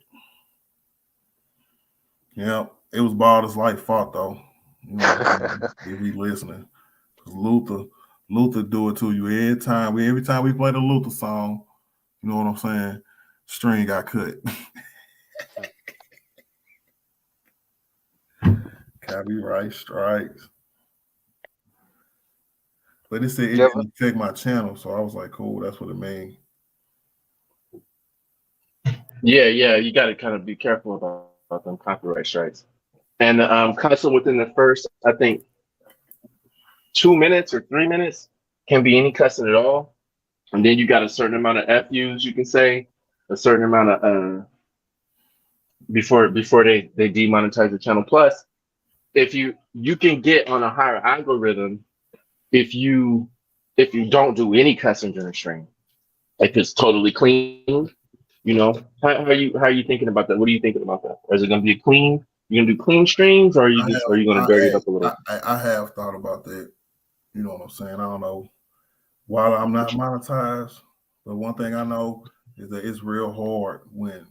Yeah, it was Balder's Life fault though. You know, if he listening, because Luther do it to you every time. Every time we play the Luther song, you know what I'm saying? String got cut. Copyright strikes. But it said it didn't affect my channel, so I was like, cool, that's what it means. Yeah, you got to kind of be careful about them copyright strikes. And cussing within the first, I think, 2 minutes or 3 minutes can be any cussing at all. And then you got a certain amount of FUs you can say, a certain amount of before they demonetize the channel. Plus, if you can get on a higher algorithm if you don't do any cussing during stream, like it's totally clean. You know, how are you thinking about that? What are you thinking about that? Is it going to be clean? You gonna do clean streams, or are you going to dirty it up a little? I have thought about that. You know what I'm saying? I don't know. While I'm not monetized, but one thing I know is that it's real hard when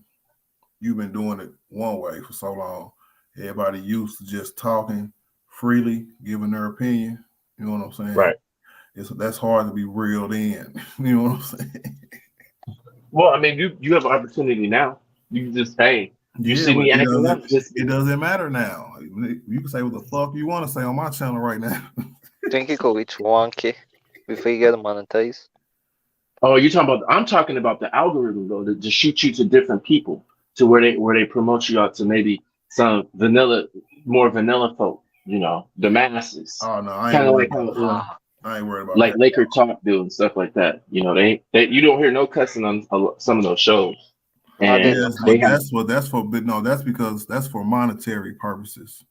you've been doing it one way for so long. Everybody used to just talking freely, giving their opinion. You know what I'm saying? Right. That's hard to be reeled in. You know what I'm saying? Well, I mean, you have an opportunity now. You can just hey, you Yeah, see but me acting up, just it doesn't matter now. You can say what the fuck you want to say on my channel right now. Think you could reach 1K before you get monetized? oh, you're talking about I'm talking about the algorithm though, to shoot you to different people to where they promote you out to maybe some more vanilla folk, the masses. Oh no, I ain't Kind of worried like about how that. I ain't worried about like that. Laker Talk do and stuff like that. They you don't hear no cussing on some of those shows. I And did know. Yes, they but have that's for but no, that's because that's for monetary purposes.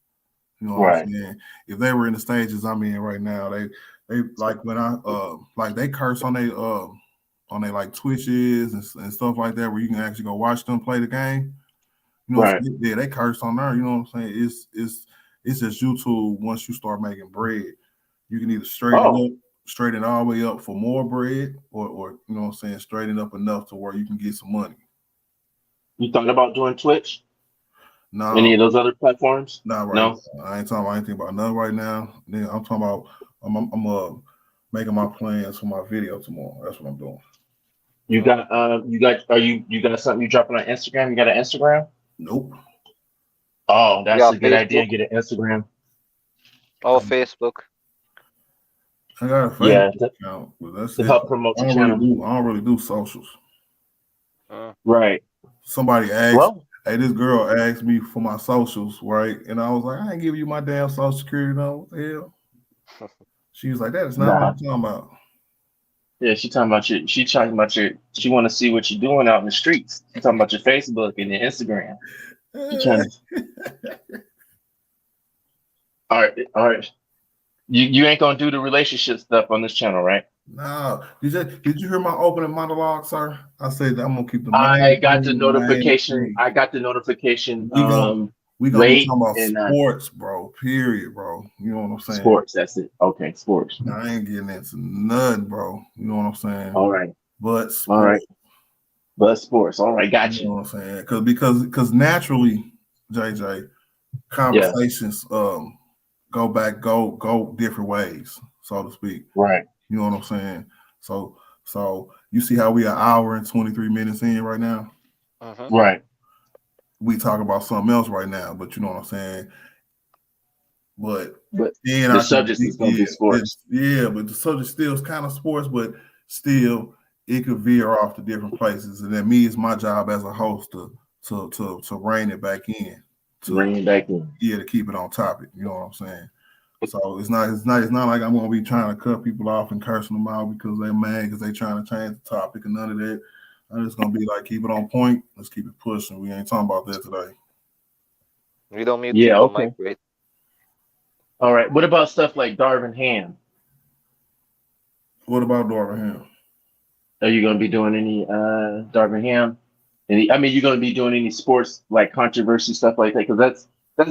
You know what right, I'm saying? If they were in the stages I'm in right now, they like when I like they curse on they like Twitches and stuff like that where you can actually go watch them play the game. You know what I'm right. saying? Yeah, they curse on there, you know what I'm saying? It's just YouTube once you start making bread. You can either Oh, straighten all the way up for more bread, or you know what I'm saying, straighten up enough to where you can get some money. you thought about doing Twitch? Any No, of those other platforms? not right No. now. I ain't talking about anything about nothing right now. Then I'm talking about I'm making my plans for my video tomorrow. That's what I'm doing. You got something you dropping on Instagram? You got an Instagram? Nope. Oh, You that's got a good idea. Facebook Get an Instagram. or Facebook? I got a Yeah, Facebook account, but that's to it. help promote the channel. I don't really do socials. Mm. Right. Somebody asked, Well, hey, this girl asked me for my socials, right? And I was like, I ain't give you my damn social security number. What the hell? She was like, that is not what nah. I'm talking about. Yeah, she talking about you. She talking about your. She want to see what you're doing out in the streets. She talking about your Facebook and your Instagram. She trying to. All right, all right. You ain't gonna do the relationship stuff on this channel, right? No, did you hear my opening monologue, sir? I said that I'm gonna keep the I main got the thing the main notification. thing. I got the notification. We gon' we gonna be Late talking about and sports, bro. Period, bro. You know what I'm saying? sports. That's it. Okay, sports. I ain't getting into nothing, bro. You know what I'm saying? All right, But all right. sports, But sports. All right, you got know you. what I'm saying? Because naturally, JJ, Yeah. conversations go different ways, so to speak. Right. You know what I'm saying? So you see how we an hour and 23 minutes in right now? Mm-hmm. Right. We talk about something else right now, but you know what I'm saying? But But then the I can subject is gonna be sports. but the subject still is kind of sports, but still it could veer off to different places. And then me, it's my job as a host to rein it back in, Bring to it back in. to keep it on topic. You know what I'm saying? So it's not like I'm gonna be trying to cut people off and cursing them out because they're mad because they trying to change the topic and none of that. I'm just gonna be like, keep it on point. Let's keep it pushing. We ain't talking about that today. We don't mute Yeah. people, Okay. Mike, right? All right. What about stuff like Darvin Ham? What about Dorvingham? Are you gonna be doing any Darvin Ham? I mean, you're gonna be doing any sports like controversy stuff like that? Because that's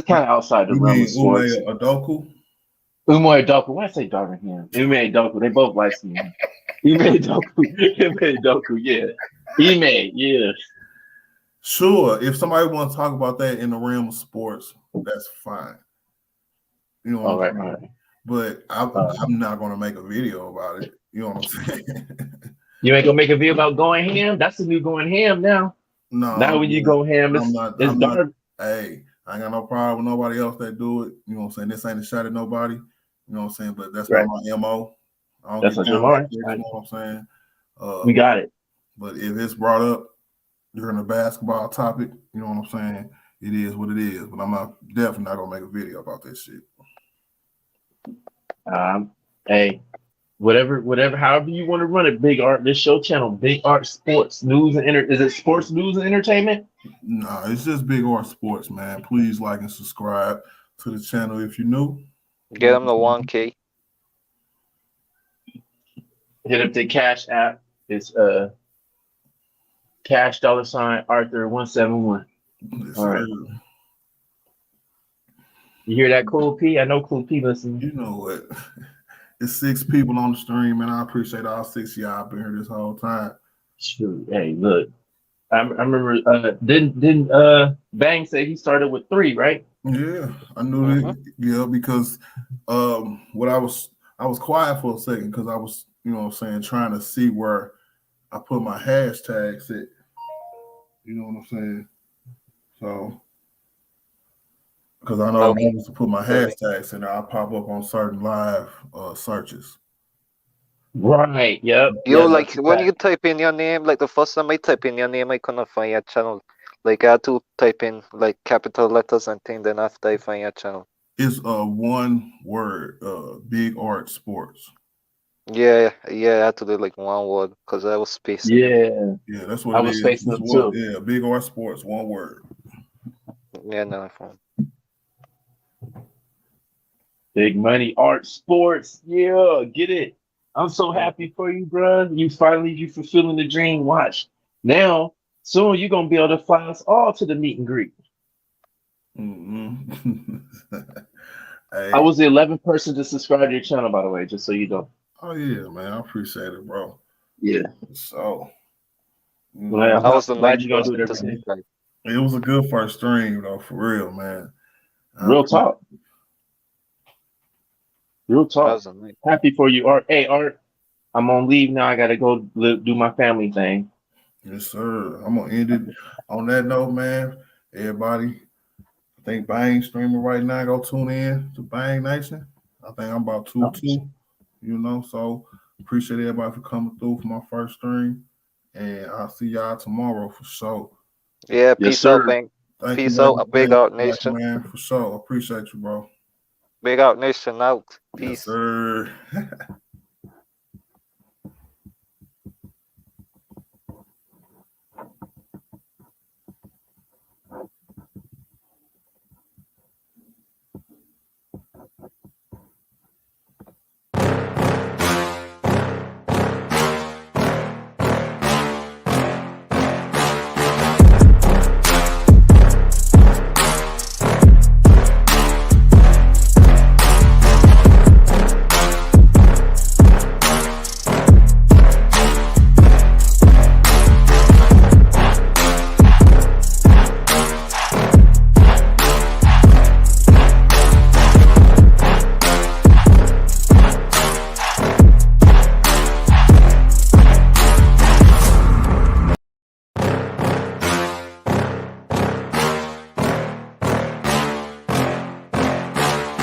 kind of outside the You realm mean of sports. Ume Adoku? Umoy Doku. When I say Darvin Ham, Ume Doku, they both light skinned. Ime Doku. Ime Doku, yeah. Ime, yeah. Sure. If somebody wants to talk about that in the realm of sports, that's fine. You know what All I'm right, saying? all right. But I'm not gonna make a video about it. You know what I'm saying? You ain't gonna make a video about going ham? That's the new going ham now. No, Now when you go ham, I'm it's not. it's I'm not. Darvin. Hey, I ain't got no problem with nobody else that do it. You know what I'm saying? This ain't a shot at nobody. You know what I'm saying? But that's not Right. my MO. I don't That's get what you're down like all that. You right. know what I'm saying? We got it. But if it's brought up during the basketball topic, you know what I'm saying? It is what it is. But I'm definitely not gonna make a video about that shit. Hey, whatever, however you want to run it, Big Art, this show channel, Big Art Sports News and is it sports news and entertainment? No, it's just Big Art Sports, man. Please like and subscribe to the channel if you're new. Get them the 1K. Hit up the Cash app. It's Cash $Arthur 171. Yes, All right. sir. You hear that, Cool P? I know Cool P listening. You know what? It's 6 people on the stream, and I appreciate all 6 of y'all been here this whole time. Shoot, hey, look, I remember. Didn't Bang say he started with 3, right? Yeah, I knew that. Yeah, because what I was quiet for a second because I was, you know what I'm saying, trying to see where I put my hashtags at. You know what I'm saying? So, because I know if I was to put my hashtags in there, I'll pop up on certain live searches. Right. Yep. Yo, Yeah, like when you type in your name, like the first time I type in your name, I couldn't find your channel. Like I had to type in like capital letters and thing. Then after I find your channel. It's one word, Big Art Sports. Yeah, I had to do like one word because I was spacing. Yeah. Yeah, that's what I it was is. spacing It's them one, too. yeah, Big Art Sports, one word. Yeah, no, I found. Big money, art, sports. Yeah, get it. I'm so happy for you, bro. You fulfilling the dream. Watch. Now, soon you're gonna be able to fly us all to the meet and greet. Mm-hmm. Hey. I was the 11th person to subscribe to your channel, by the way, just so you know. Oh yeah, man. I appreciate it, bro. Yeah. So Well, I was the glad ninth you're gonna do person it to every day. subscribe. it was a good first stream, though, for real, man. Real talk. Real I talk. was the ninth. Happy for you, Art. Hey, Art, I'm on leave now. I gotta go do my family thing. Yes, sir. I'm gonna end it on that note, man. Everybody, I think Bang streaming right now. Go tune in to Bang Nation. I think I'm about 2-2. You know, so appreciate everybody for coming through for my first stream, and I'll see y'all tomorrow for sure. Yeah, Yes, peace out, sir. Bang. Thank Peace you, out, man. Big Out Nation. Man, for sure. Appreciate you, bro. Big Out Nation out. Yes, Peace. sir.